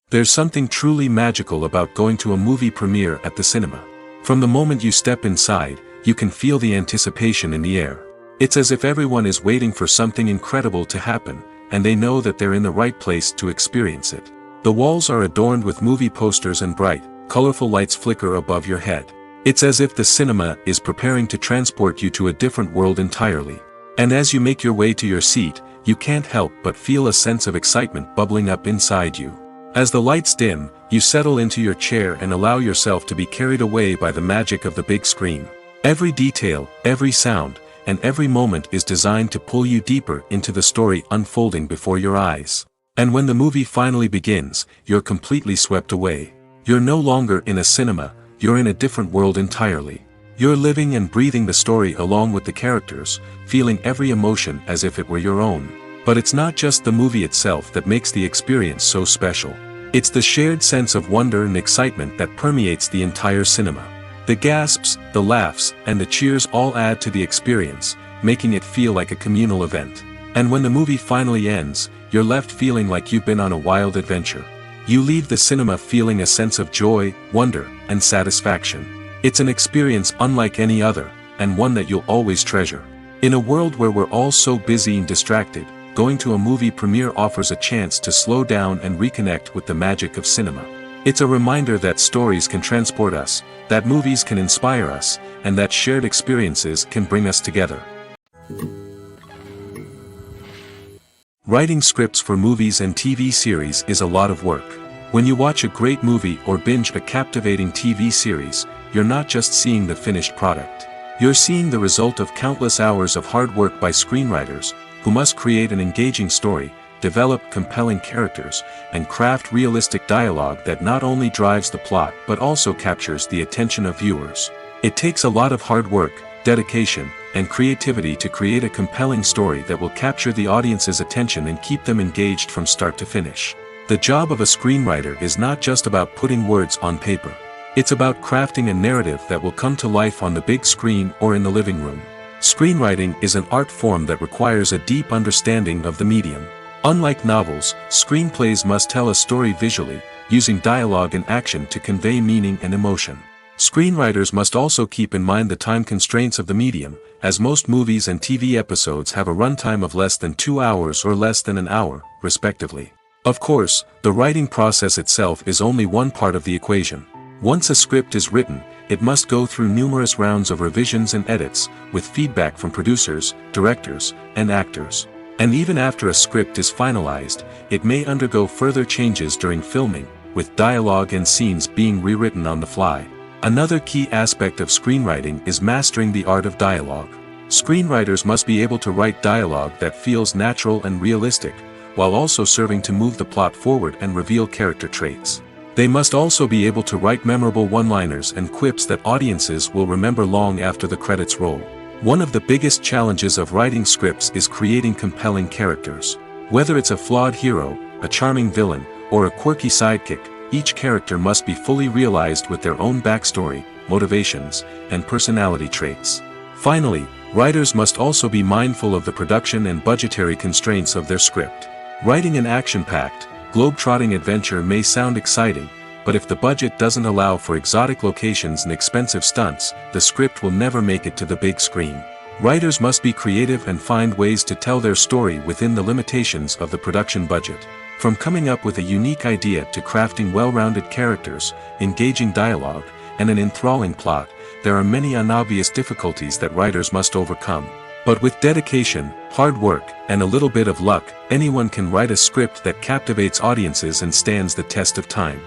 There's something truly magical about going to a movie premiere at the cinema. From the moment you step inside, you can feel the anticipation in the air. It's as if everyone is waiting for something incredible to happen, and they know that they're in the right place to experience it. The walls are adorned with movie posters and bright, colorful lights flicker above your head. It's as if the cinema is preparing to transport you to a different world entirely. And as you make your way to your seat, you can't help but feel a sense of excitement bubbling up inside you. As the lights dim, you settle into your chair and allow yourself to be carried away by the magic of the big screen. Every detail, every sound, and every moment is designed to pull you deeper into the story unfolding before your eyes. And when the movie finally begins, you're completely swept away. You're no longer in a cinema, you're in a different world entirely. You're living and breathing the story along with the characters, feeling every emotion as if it were your own. But it's not just the movie itself that makes the experience so special. It's the shared sense of wonder and excitement that permeates the entire cinema. The gasps, the laughs, and the cheers all add to the experience, making it feel like a communal event. And when the movie finally ends, you're left feeling like you've been on a wild adventure. You leave the cinema feeling a sense of joy, wonder, and satisfaction. It's an experience unlike any other, and one that you'll always treasure. In a world where we're all so busy and distracted, going to a movie premiere offers a chance to slow down and reconnect with the magic of cinema. It's a reminder that stories can transport us, that movies can inspire us, and that shared experiences can bring us together. Writing scripts for movies and TV series is a lot of work. When you watch a great movie or binge a captivating TV series, you're not just seeing the finished product. You're seeing the result of countless hours of hard work by screenwriters, who must create an engaging story, develop compelling characters, and craft realistic dialogue that not only drives the plot but also captures the attention of viewers. It takes a lot of hard work, dedication, and creativity to create a compelling story that will capture the audience's attention and keep them engaged from start to finish. The job of a screenwriter is not just about putting words on paper. It's about crafting a narrative that will come to life on the big screen or in the living room. Screenwriting is an art form that requires a deep understanding of the medium. Unlike novels, screenplays must tell a story visually, using dialogue and action to convey meaning and emotion. Screenwriters must also keep in mind the time constraints of the medium, as most movies and TV episodes have a runtime of less than 2 hours or less than an hour, respectively. Of course, the writing process itself is only one part of the equation. Once a script is written, it must go through numerous rounds of revisions and edits, with feedback from producers, directors, and actors. And even after a script is finalized, it may undergo further changes during filming, with dialogue and scenes being rewritten on the fly. Another key aspect of screenwriting is mastering the art of dialogue. Screenwriters must be able to write dialogue that feels natural and realistic, while also serving to move the plot forward and reveal character traits. They must also be able to write memorable one-liners and quips that audiences will remember long after the credits roll. One of the biggest challenges of writing scripts is creating compelling characters. Whether it's a flawed hero, a charming villain, or a quirky sidekick, each character must be fully realized with their own backstory, motivations, and personality traits. Finally, writers must also be mindful of the production and budgetary constraints of their script. Writing an action-packed, globe-trotting adventure may sound exciting, but if the budget doesn't allow for exotic locations and expensive stunts, the script will never make it to the big screen. Writers must be creative and find ways to tell their story within the limitations of the production budget. From coming up with a unique idea to crafting well-rounded characters, engaging dialogue, and an enthralling plot, there are many unobvious difficulties that writers must overcome. But with dedication, hard work, and a little bit of luck, anyone can write a script that captivates audiences and stands the test of time.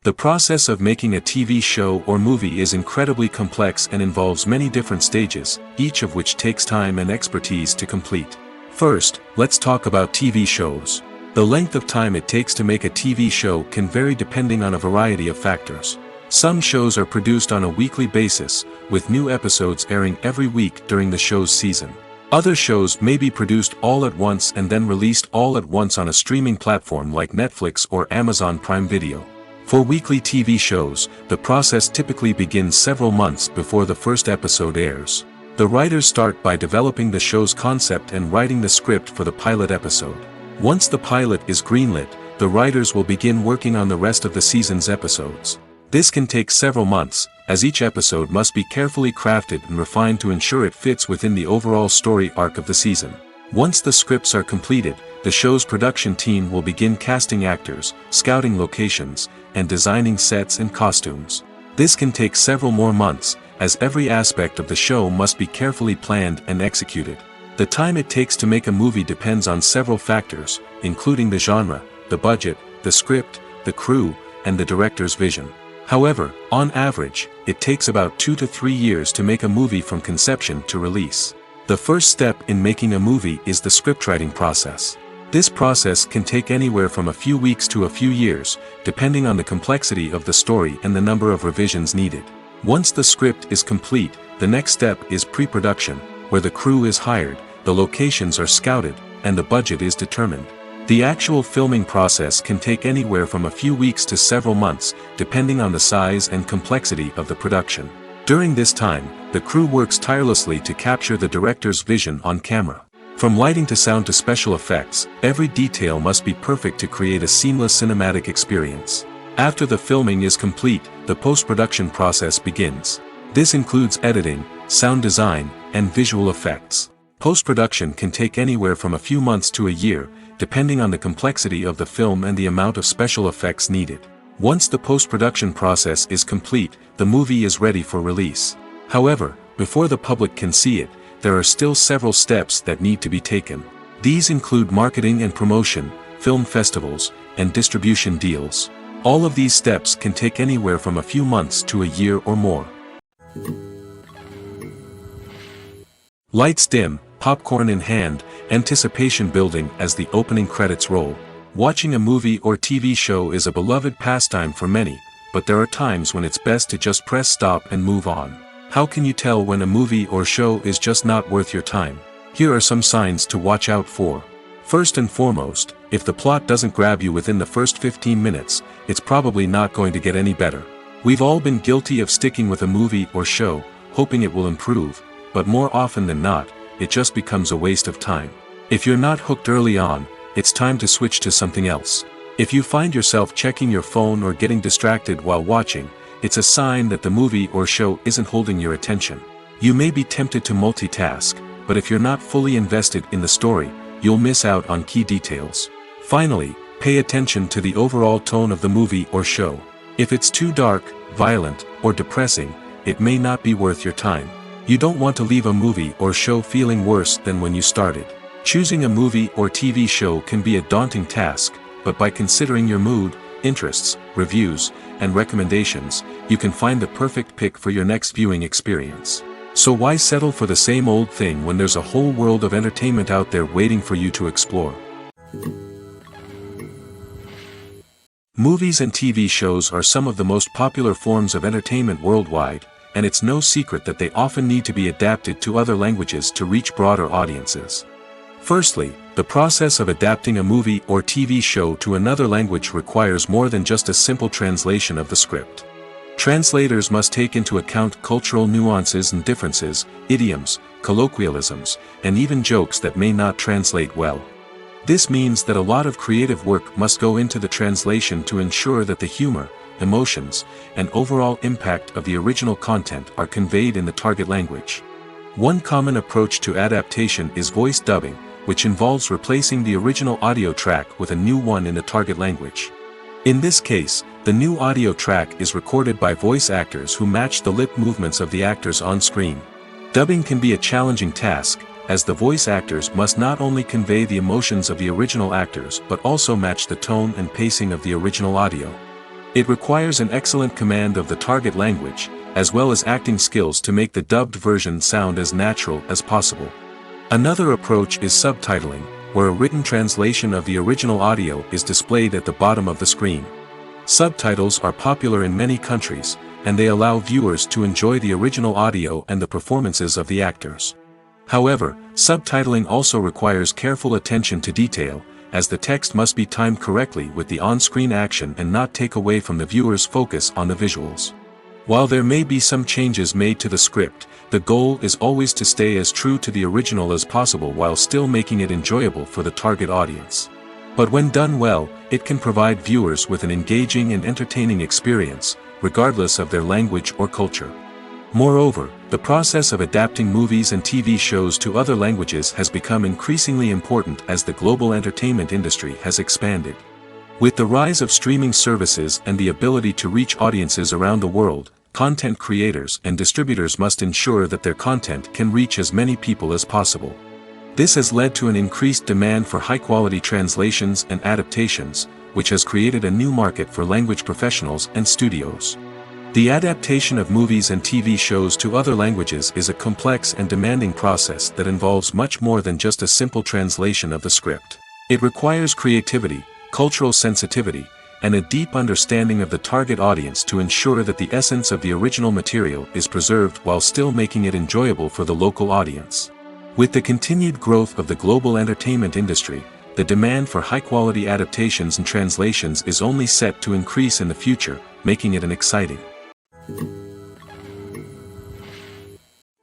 The process of making a TV show or movie is incredibly complex and involves many different stages, each of which takes time and expertise to complete. First, let's talk about TV shows. The length of time it takes to make a TV show can vary depending on a variety of factors. Some shows are produced on a weekly basis, with new episodes airing every week during the show's season. Other shows may be produced all at once and then released all at once on a streaming platform like Netflix or Amazon Prime Video. For weekly TV shows, the process typically begins several months before the first episode airs. The writers start by developing the show's concept and writing the script for the pilot episode. Once the pilot is greenlit, the writers will begin working on the rest of the season's episodes. This can take several months, as each episode must be carefully crafted and refined to ensure it fits within the overall story arc of the season. Once the scripts are completed, the show's production team will begin casting actors, scouting locations, and designing sets and costumes. This can take several more months, as every aspect of the show must be carefully planned and executed. The time it takes to make a movie depends on several factors, including the genre, the budget, the script, the crew, and the director's vision. However, on average, it takes about 2 to 3 years to make a movie from conception to release. The first step in making a movie is the scriptwriting process. This process can take anywhere from a few weeks to a few years, depending on the complexity of the story and the number of revisions needed. Once the script is complete, the next step is pre-production, where the crew is hired, the locations are scouted, and the budget is determined. The actual filming process can take anywhere from a few weeks to several months, depending on the size and complexity of the production. During this time, the crew works tirelessly to capture the director's vision on camera. From lighting to sound to special effects, every detail must be perfect to create a seamless cinematic experience. After the filming is complete, the post-production process begins. This includes editing, sound design, and visual effects. Post-production can take anywhere from a few months to a year, depending on the complexity of the film and the amount of special effects needed. Once the post-production process is complete, the movie is ready for release. However, before the public can see it, there are still several steps that need to be taken. These include marketing and promotion, film festivals, and distribution deals. All of these steps can take anywhere from a few months to a year or more. Lights dim, popcorn in hand, anticipation building as the opening credits roll. Watching a movie or TV show is a beloved pastime for many, but there are times when it's best to just press stop and move on. How can you tell when a movie or show is just not worth your time? Here are some signs to watch out for. First and foremost, if the plot doesn't grab you within the first 15 minutes, it's probably not going to get any better. We've all been guilty of sticking with a movie or show, hoping it will improve, but more often than not, it just becomes a waste of time. If you're not hooked early on, it's time to switch to something else. If you find yourself checking your phone or getting distracted while watching, it's a sign that the movie or show isn't holding your attention. You may be tempted to multitask, but if you're not fully invested in the story, you'll miss out on key details. Finally, pay attention to the overall tone of the movie or show. If it's too dark, violent, or depressing, it may not be worth your time. You don't want to leave a movie or show feeling worse than when you started. Choosing a movie or TV show can be a daunting task, but by considering your mood, interests, reviews, and recommendations, you can find the perfect pick for your next viewing experience. So why settle for the same old thing when there's a whole world of entertainment out there waiting for you to explore? Movies and TV shows are some of the most popular forms of entertainment worldwide, and it's no secret that they often need to be adapted to other languages to reach broader audiences. Firstly, the process of adapting a movie or TV show to another language requires more than just a simple translation of the script. Translators must take into account cultural nuances and differences, idioms, colloquialisms, and even jokes that may not translate well. This means that a lot of creative work must go into the translation to ensure that the humor, emotions, and overall impact of the original content are conveyed in the target language. One common approach to adaptation is voice dubbing, which involves replacing the original audio track with a new one in the target language. In this case, the new audio track is recorded by voice actors who match the lip movements of the actors on screen. Dubbing can be a challenging task, as the voice actors must not only convey the emotions of the original actors but also match the tone and pacing of the original audio. It requires an excellent command of the target language, as well as acting skills to make the dubbed version sound as natural as possible. Another approach is subtitling, where a written translation of the original audio is displayed at the bottom of the screen. Subtitles are popular in many countries, and they allow viewers to enjoy the original audio and the performances of the actors. However, subtitling also requires careful attention to detail, as the text must be timed correctly with the on-screen action and not take away from the viewer's focus on the visuals. While there may be some changes made to the script, the goal is always to stay as true to the original as possible while still making it enjoyable for the target audience. But when done well, it can provide viewers with an engaging and entertaining experience, regardless of their language or culture. Moreover, the process of adapting movies and TV shows to other languages has become increasingly important as the global entertainment industry has expanded. With the rise of streaming services and the ability to reach audiences around the world, content creators and distributors must ensure that their content can reach as many people as possible. This has led to an increased demand for high-quality translations and adaptations, which has created a new market for language professionals and studios. The adaptation of movies and TV shows to other languages is a complex and demanding process that involves much more than just a simple translation of the script. It requires creativity, cultural sensitivity, and a deep understanding of the target audience to ensure that the essence of the original material is preserved while still making it enjoyable for the local audience. With the continued growth of the global entertainment industry, the demand for high-quality adaptations and translations is only set to increase in the future, making it an exciting.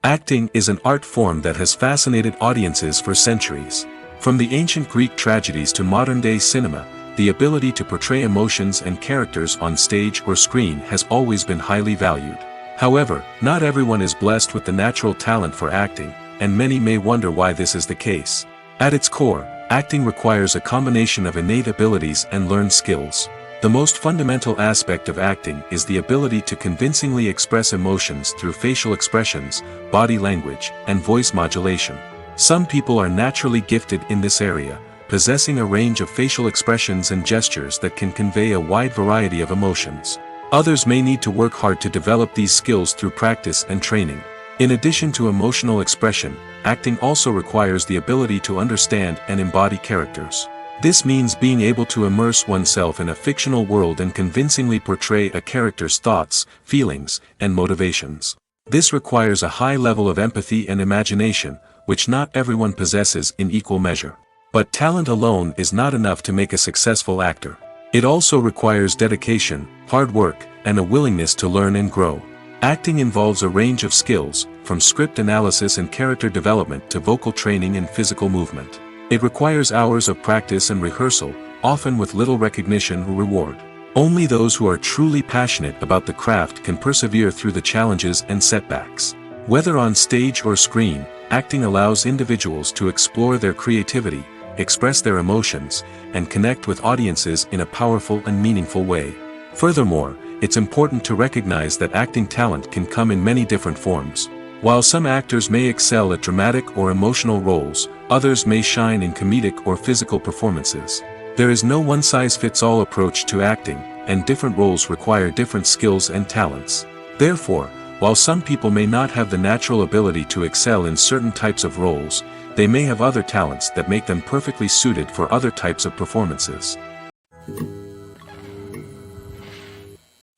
Acting is an art form that has fascinated audiences for centuries. From the ancient Greek tragedies to modern-day cinema, the ability to portray emotions and characters on stage or screen has always been highly valued. However, not everyone is blessed with the natural talent for acting, and many may wonder why this is the case. At its core, acting requires a combination of innate abilities and learned skills. The most fundamental aspect of acting is the ability to convincingly express emotions through facial expressions, body language, and voice modulation. Some people are naturally gifted in this area, possessing a range of facial expressions and gestures that can convey a wide variety of emotions. Others may need to work hard to develop these skills through practice and training. In addition to emotional expression, acting also requires the ability to understand and embody characters. This means being able to immerse oneself in a fictional world and convincingly portray a character's thoughts, feelings, and motivations. This requires a high level of empathy and imagination, which not everyone possesses in equal measure. But talent alone is not enough to make a successful actor. It also requires dedication, hard work, and a willingness to learn and grow. Acting involves a range of skills, from script analysis and character development to vocal training and physical movement. It requires hours of practice and rehearsal, often with little recognition or reward. Only those who are truly passionate about the craft can persevere through the challenges and setbacks. Whether on stage or screen, acting allows individuals to explore their creativity, express their emotions, and connect with audiences in a powerful and meaningful way. Furthermore, it's important to recognize that acting talent can come in many different forms. While some actors may excel at dramatic or emotional roles, others may shine in comedic or physical performances. There is no one-size-fits-all approach to acting, and different roles require different skills and talents. Therefore, while some people may not have the natural ability to excel in certain types of roles, they may have other talents that make them perfectly suited for other types of performances.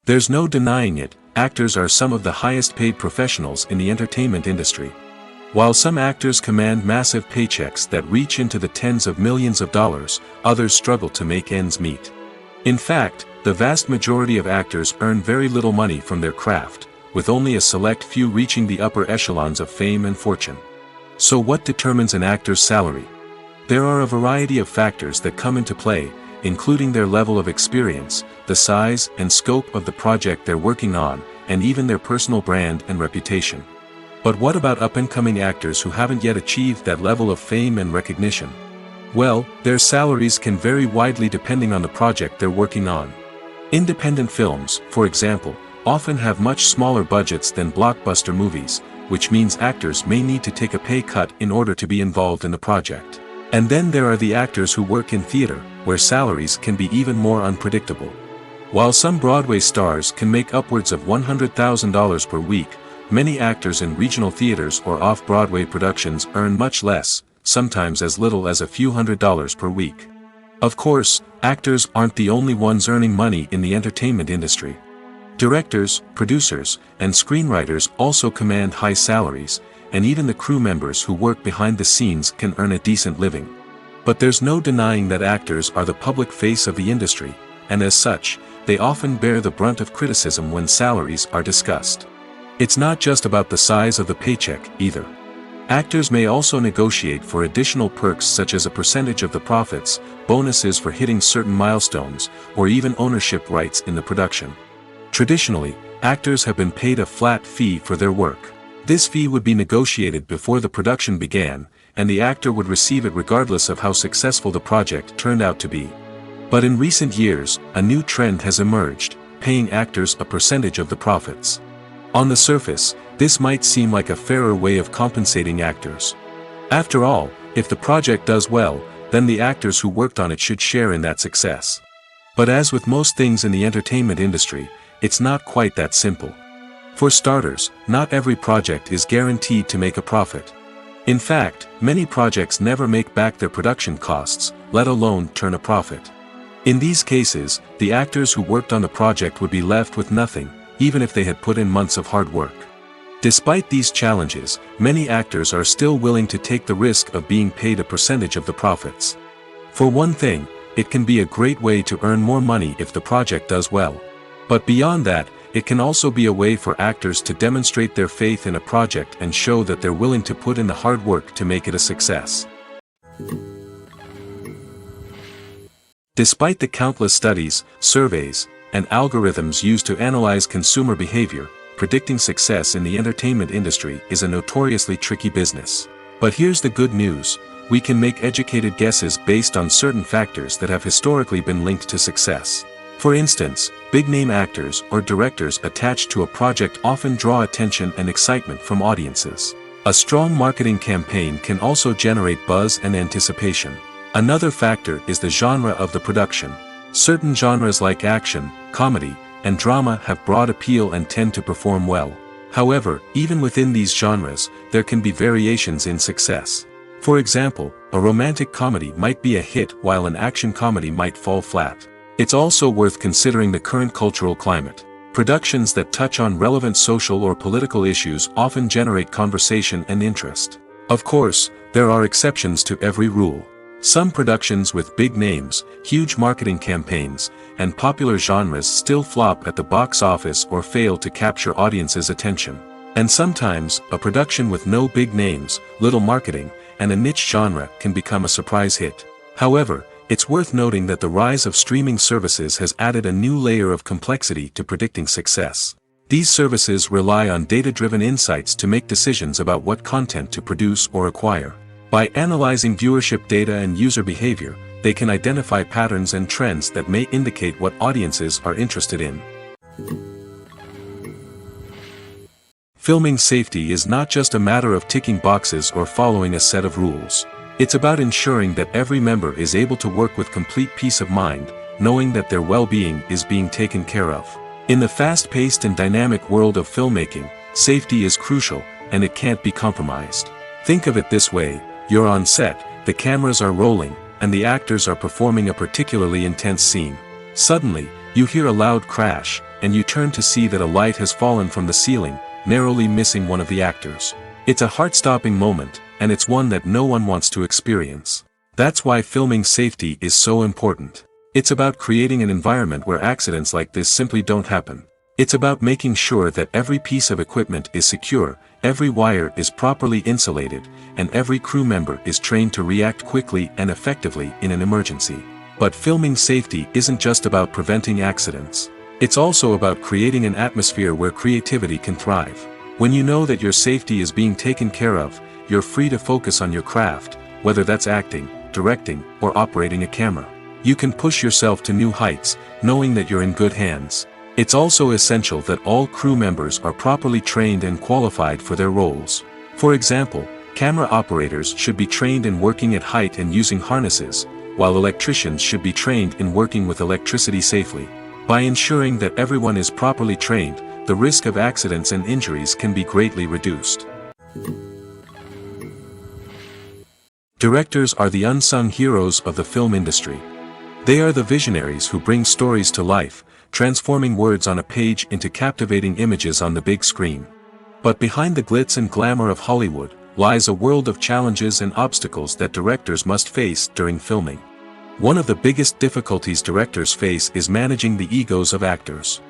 There's no denying it, actors are some of the highest paid professionals in the entertainment industry. While some actors command massive paychecks that reach into the tens of millions of dollars, others struggle to make ends meet. In fact, the vast majority of actors earn very little money from their craft, with only a select few reaching the upper echelons of fame and fortune. So what determines an actor's salary? There are a variety of factors that come into play, including their level of experience, the size and scope of the project they're working on, and even their personal brand and reputation. But what about up-and-coming actors who haven't yet achieved that level of fame and recognition? Well, their salaries can vary widely depending on the project they're working on. Independent films, for example, often have much smaller budgets than blockbuster movies, which means actors may need to take a pay cut in order to be involved in the project. And then there are the actors who work in theater, where salaries can be even more unpredictable. While some Broadway stars can make upwards of $100,000 per week, many actors in regional theaters or off-Broadway productions earn much less, sometimes as little as a few $100s per week. Of course, actors aren't the only ones earning money in the entertainment industry. Directors, producers, and screenwriters also command high salaries, and even the crew members who work behind the scenes can earn a decent living. But there's no denying that actors are the public face of the industry, and as such, they often bear the brunt of criticism when salaries are discussed. It's not just about the size of the paycheck, either. Actors may also negotiate for additional perks such as a percentage of the profits, bonuses for hitting certain milestones, or even ownership rights in the production. Traditionally, actors have been paid a flat fee for their work. This fee would be negotiated before the production began, and the actor would receive it regardless of how successful the project turned out to be. But in recent years, a new trend has emerged, paying actors a percentage of the profits. On the surface, this might seem like a fairer way of compensating actors. After all, if the project does well, then the actors who worked on it should share in that success. But as with most things in the entertainment industry, it's not quite that simple. For starters, not every project is guaranteed to make a profit. In fact, many projects never make back their production costs, let alone turn a profit. In these cases, the actors who worked on the project would be left with nothing, even if they had put in months of hard work. Despite these challenges, many actors are still willing to take the risk of being paid a percentage of the profits. For one thing, it can be a great way to earn more money if the project does well. But beyond that, it can also be a way for actors to demonstrate their faith in a project and show that they're willing to put in the hard work to make it a success. Despite the countless studies, surveys, and algorithms used to analyze consumer behavior, predicting success in the entertainment industry is a notoriously tricky business. But here's the good news: we can make educated guesses based on certain factors that have historically been linked to success. For instance, big-name actors or directors attached to a project often draw attention and excitement from audiences. A strong marketing campaign can also generate buzz and anticipation. Another factor is the genre of the production. Certain genres like action, comedy, and drama have broad appeal and tend to perform well. However, even within these genres, there can be variations in success. For example, a romantic comedy might be a hit while an action comedy might fall flat. It's also worth considering the current cultural climate. Productions that touch on relevant social or political issues often generate conversation and interest. Of course, there are exceptions to every rule. Some productions with big names, huge marketing campaigns, and popular genres still flop at the box office or fail to capture audiences' attention. And sometimes, a production with no big names, little marketing, and a niche genre can become a surprise hit. However, it's worth noting that the rise of streaming services has added a new layer of complexity to predicting success. These services rely on data-driven insights to make decisions about what content to produce or acquire. By analyzing viewership data and user behavior, they can identify patterns and trends that may indicate what audiences are interested in. Filming safety is not just a matter of ticking boxes or following a set of rules. It's about ensuring that every member is able to work with complete peace of mind, knowing that their well-being is being taken care of. In the fast-paced and dynamic world of filmmaking, safety is crucial, and it can't be compromised. Think of it this way: you're on set, the cameras are rolling, and the actors are performing a particularly intense scene. Suddenly, you hear a loud crash, and you turn to see that a light has fallen from the ceiling, narrowly missing one of the actors. It's a heart-stopping moment, and it's one that no one wants to experience. That's why filming safety is so important. It's about creating an environment where accidents like this simply don't happen. It's about making sure that every piece of equipment is secure, every wire is properly insulated, and every crew member is trained to react quickly and effectively in an emergency. But filming safety isn't just about preventing accidents. It's also about creating an atmosphere where creativity can thrive. When you know that your safety is being taken care of, you're free to focus on your craft, whether that's acting, directing, or operating a camera. You can push yourself to new heights, knowing that you're in good hands. It's also essential that all crew members are properly trained and qualified for their roles. For example, camera operators should be trained in working at height and using harnesses, while electricians should be trained in working with electricity safely. By ensuring that everyone is properly trained, the risk of accidents and injuries can be greatly reduced. Directors are the unsung heroes of the film industry. They are the visionaries who bring stories to life, transforming words on a page into captivating images on the big screen. But behind the glitz and glamour of Hollywood lies a world of challenges and obstacles that directors must face during filming. One of the biggest difficulties directors face is managing the egos of actors.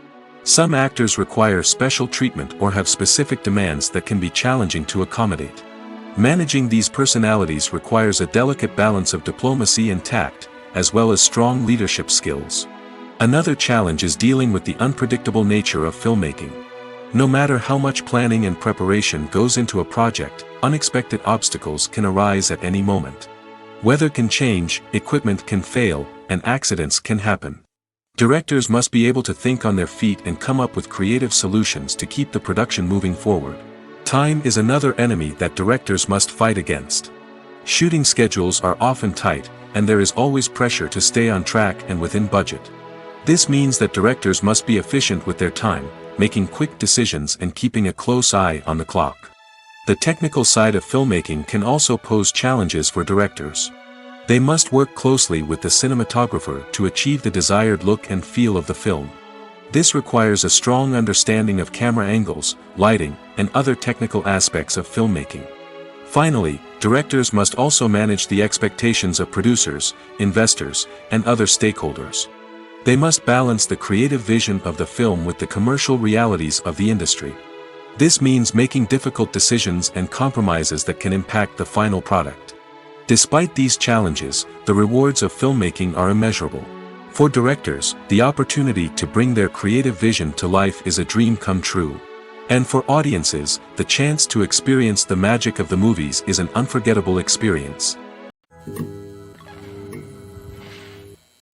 Some actors require special treatment or have specific demands that can be challenging to accommodate. Managing these personalities requires a delicate balance of diplomacy and tact, as well as strong leadership skills. Another challenge is dealing with the unpredictable nature of filmmaking. No matter how much planning and preparation goes into a project, unexpected obstacles can arise at any moment. Weather can change, equipment can fail, and accidents can happen. Directors must be able to think on their feet and come up with creative solutions to keep the production moving forward. Time is another enemy that directors must fight against. Shooting schedules are often tight, and there is always pressure to stay on track and within budget. This means that directors must be efficient with their time, making quick decisions and keeping a close eye on the clock. The technical side of filmmaking can also pose challenges for directors. They must work closely with the cinematographer to achieve the desired look and feel of the film. This requires a strong understanding of camera angles, lighting, and other technical aspects of filmmaking. Finally, directors must also manage the expectations of producers, investors, and other stakeholders. They must balance the creative vision of the film with the commercial realities of the industry. This means making difficult decisions and compromises that can impact the final product. Despite these challenges, the rewards of filmmaking are immeasurable. For directors, the opportunity to bring their creative vision to life is a dream come true. And for audiences, the chance to experience the magic of the movies is an unforgettable experience.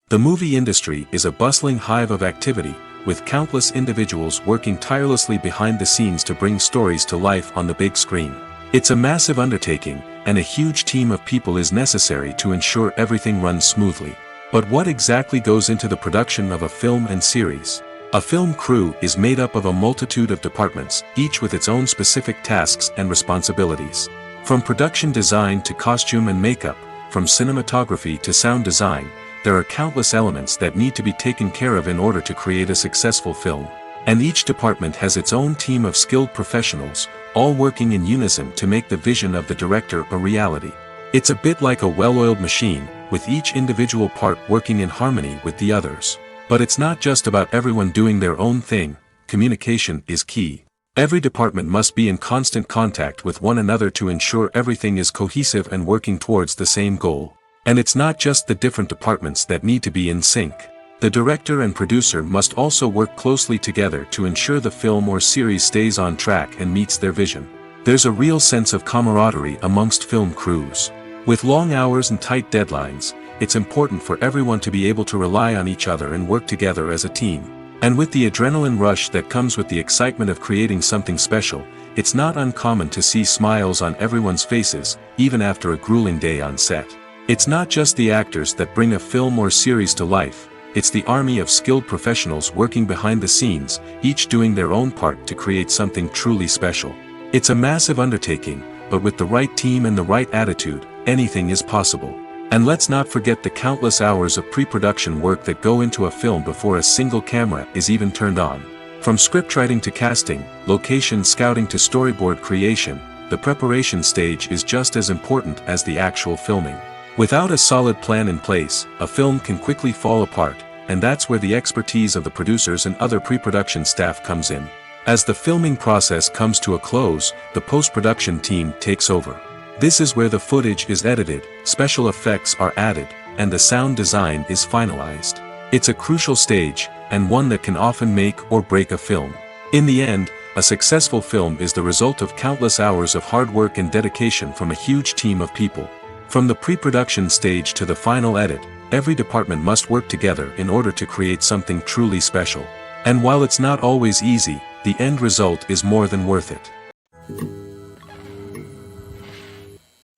The movie industry is a bustling hive of activity, with countless individuals working tirelessly behind the scenes to bring stories to life on the big screen. It's a massive undertaking, and a huge team of people is necessary to ensure everything runs smoothly. But what exactly goes into the production of a film and series? A film crew is made up of a multitude of departments, each with its own specific tasks and responsibilities. From production design to costume and makeup, from cinematography to sound design, there are countless elements that need to be taken care of in order to create a successful film. And each department has its own team of skilled professionals, all working in unison to make the vision of the director a reality. It's a bit like a well-oiled machine, with each individual part working in harmony with the others. But it's not just about everyone doing their own thing. Communication is key. Every department must be in constant contact with one another to ensure everything is cohesive and working towards the same goal. And it's not just the different departments that need to be in sync. The director and producer must also work closely together to ensure the film or series stays on track and meets their vision. There's a real sense of camaraderie amongst film crews. With long hours and tight deadlines, it's important for everyone to be able to rely on each other and work together as a team. And with the adrenaline rush that comes with the excitement of creating something special, it's not uncommon to see smiles on everyone's faces, even after a grueling day on set. It's not just the actors that bring a film or series to life, it's the army of skilled professionals working behind the scenes, each doing their own part to create something truly special. It's a massive undertaking, but with the right team and the right attitude, anything is possible. And let's not forget the countless hours of pre-production work that go into a film before a single camera is even turned on. From scriptwriting to casting, location scouting to storyboard creation, the preparation stage is just as important as the actual filming. Without a solid plan in place, a film can quickly fall apart, and that's where the expertise of the producers and other pre-production staff comes in. As the filming process comes to a close, the post-production team takes over. This is where the footage is edited, special effects are added, and the sound design is finalized. It's a crucial stage, and one that can often make or break a film. In the end, a successful film is the result of countless hours of hard work and dedication from a huge team of people. From the pre-production stage to the final edit, every department must work together in order to create something truly special. And while it's not always easy, the end result is more than worth it.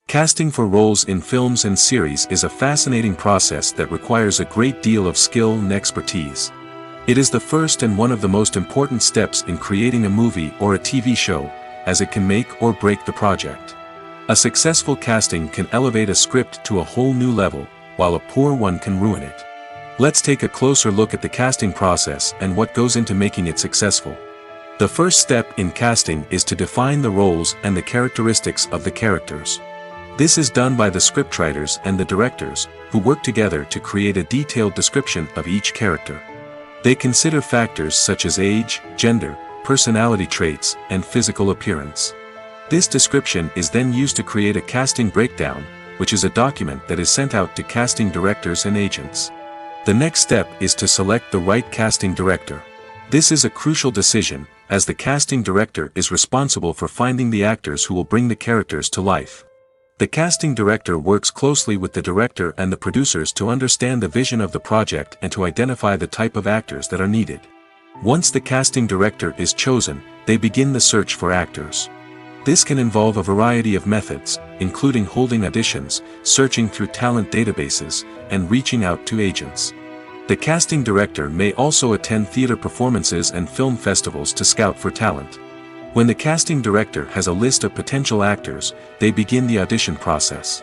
Casting for roles in films and series is a fascinating process that requires a great deal of skill and expertise. It is the first and one of the most important steps in creating a movie or a TV show, as it can make or break the project. A successful casting can elevate a script to a whole new level, while a poor one can ruin it. Let's take a closer look at the casting process and what goes into making it successful. The first step in casting is to define the roles and the characteristics of the characters. This is done by the scriptwriters and the directors, who work together to create a detailed description of each character. They consider factors such as age, gender, personality traits, and physical appearance. This description is then used to create a casting breakdown, which is a document that is sent out to casting directors and agents. The next step is to select the right casting director. This is a crucial decision, as the casting director is responsible for finding the actors who will bring the characters to life. The casting director works closely with the director and the producers to understand the vision of the project and to identify the type of actors that are needed. Once the casting director is chosen, they begin the search for actors. This can involve a variety of methods, including holding auditions, searching through talent databases, and reaching out to agents. The casting director may also attend theater performances and film festivals to scout for talent. When the casting director has a list of potential actors, they begin the audition process.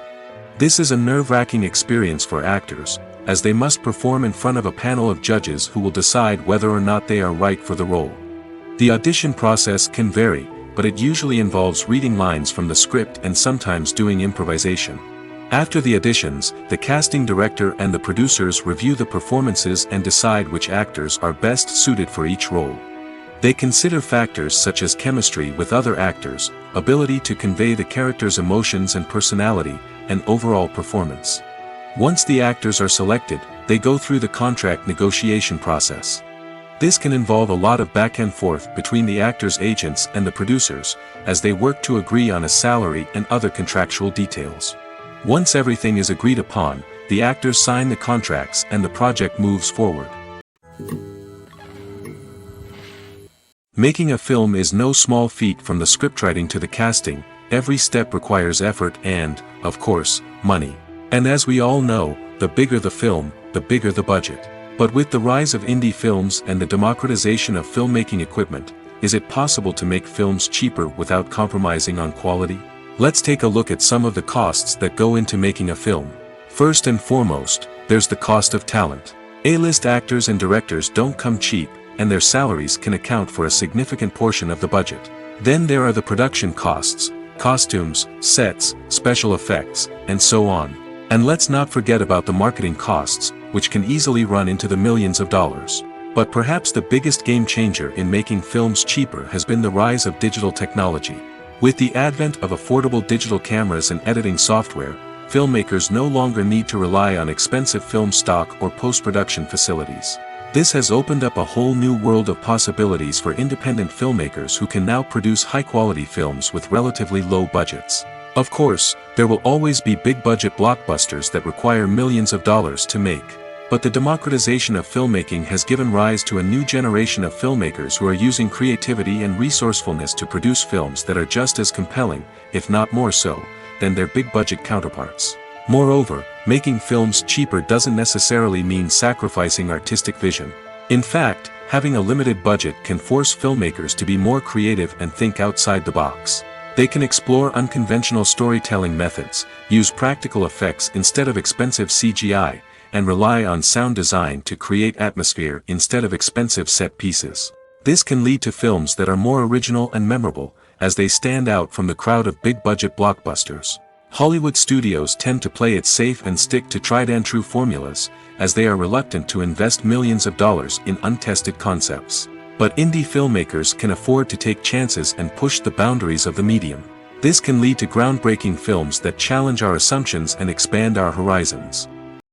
This is a nerve-wracking experience for actors, as they must perform in front of a panel of judges who will decide whether or not they are right for the role. The audition process can vary, but it usually involves reading lines from the script and sometimes doing improvisation. After the auditions, the casting director and the producers review the performances and decide which actors are best suited for each role. They consider factors such as chemistry with other actors, ability to convey the character's emotions and personality, and overall performance. Once the actors are selected, they go through the contract negotiation process. This can involve a lot of back and forth between the actors' agents and the producers, as they work to agree on a salary and other contractual details. Once everything is agreed upon, the actors sign the contracts and the project moves forward. Making a film is no small feat. From the scriptwriting to the casting, every step requires effort and, of course, money. And as we all know, the bigger the film, the bigger the budget. But with the rise of indie films and the democratization of filmmaking equipment, is it possible to make films cheaper without compromising on quality? Let's take a look at some of the costs that go into making a film. First and foremost, there's the cost of talent. A-list actors and directors don't come cheap, and their salaries can account for a significant portion of the budget. Then there are the production costs, costumes, sets, special effects, and so on. And let's not forget about the marketing costs, which can easily run into the millions of dollars. But perhaps the biggest game changer in making films cheaper has been the rise of digital technology. With the advent of affordable digital cameras and editing software, filmmakers no longer need to rely on expensive film stock or post-production facilities. This has opened up a whole new world of possibilities for independent filmmakers who can now produce high-quality films with relatively low budgets. Of course, there will always be big-budget blockbusters that require millions of dollars to make. But the democratization of filmmaking has given rise to a new generation of filmmakers who are using creativity and resourcefulness to produce films that are just as compelling, if not more so, than their big-budget counterparts. Moreover, making films cheaper doesn't necessarily mean sacrificing artistic vision. In fact, having a limited budget can force filmmakers to be more creative and think outside the box. They can explore unconventional storytelling methods, use practical effects instead of expensive CGI, and rely on sound design to create atmosphere instead of expensive set pieces. This can lead to films that are more original and memorable, as they stand out from the crowd of big-budget blockbusters. Hollywood studios tend to play it safe and stick to tried-and-true formulas, as they are reluctant to invest millions of dollars in untested concepts. But indie filmmakers can afford to take chances and push the boundaries of the medium. This can lead to groundbreaking films that challenge our assumptions and expand our horizons.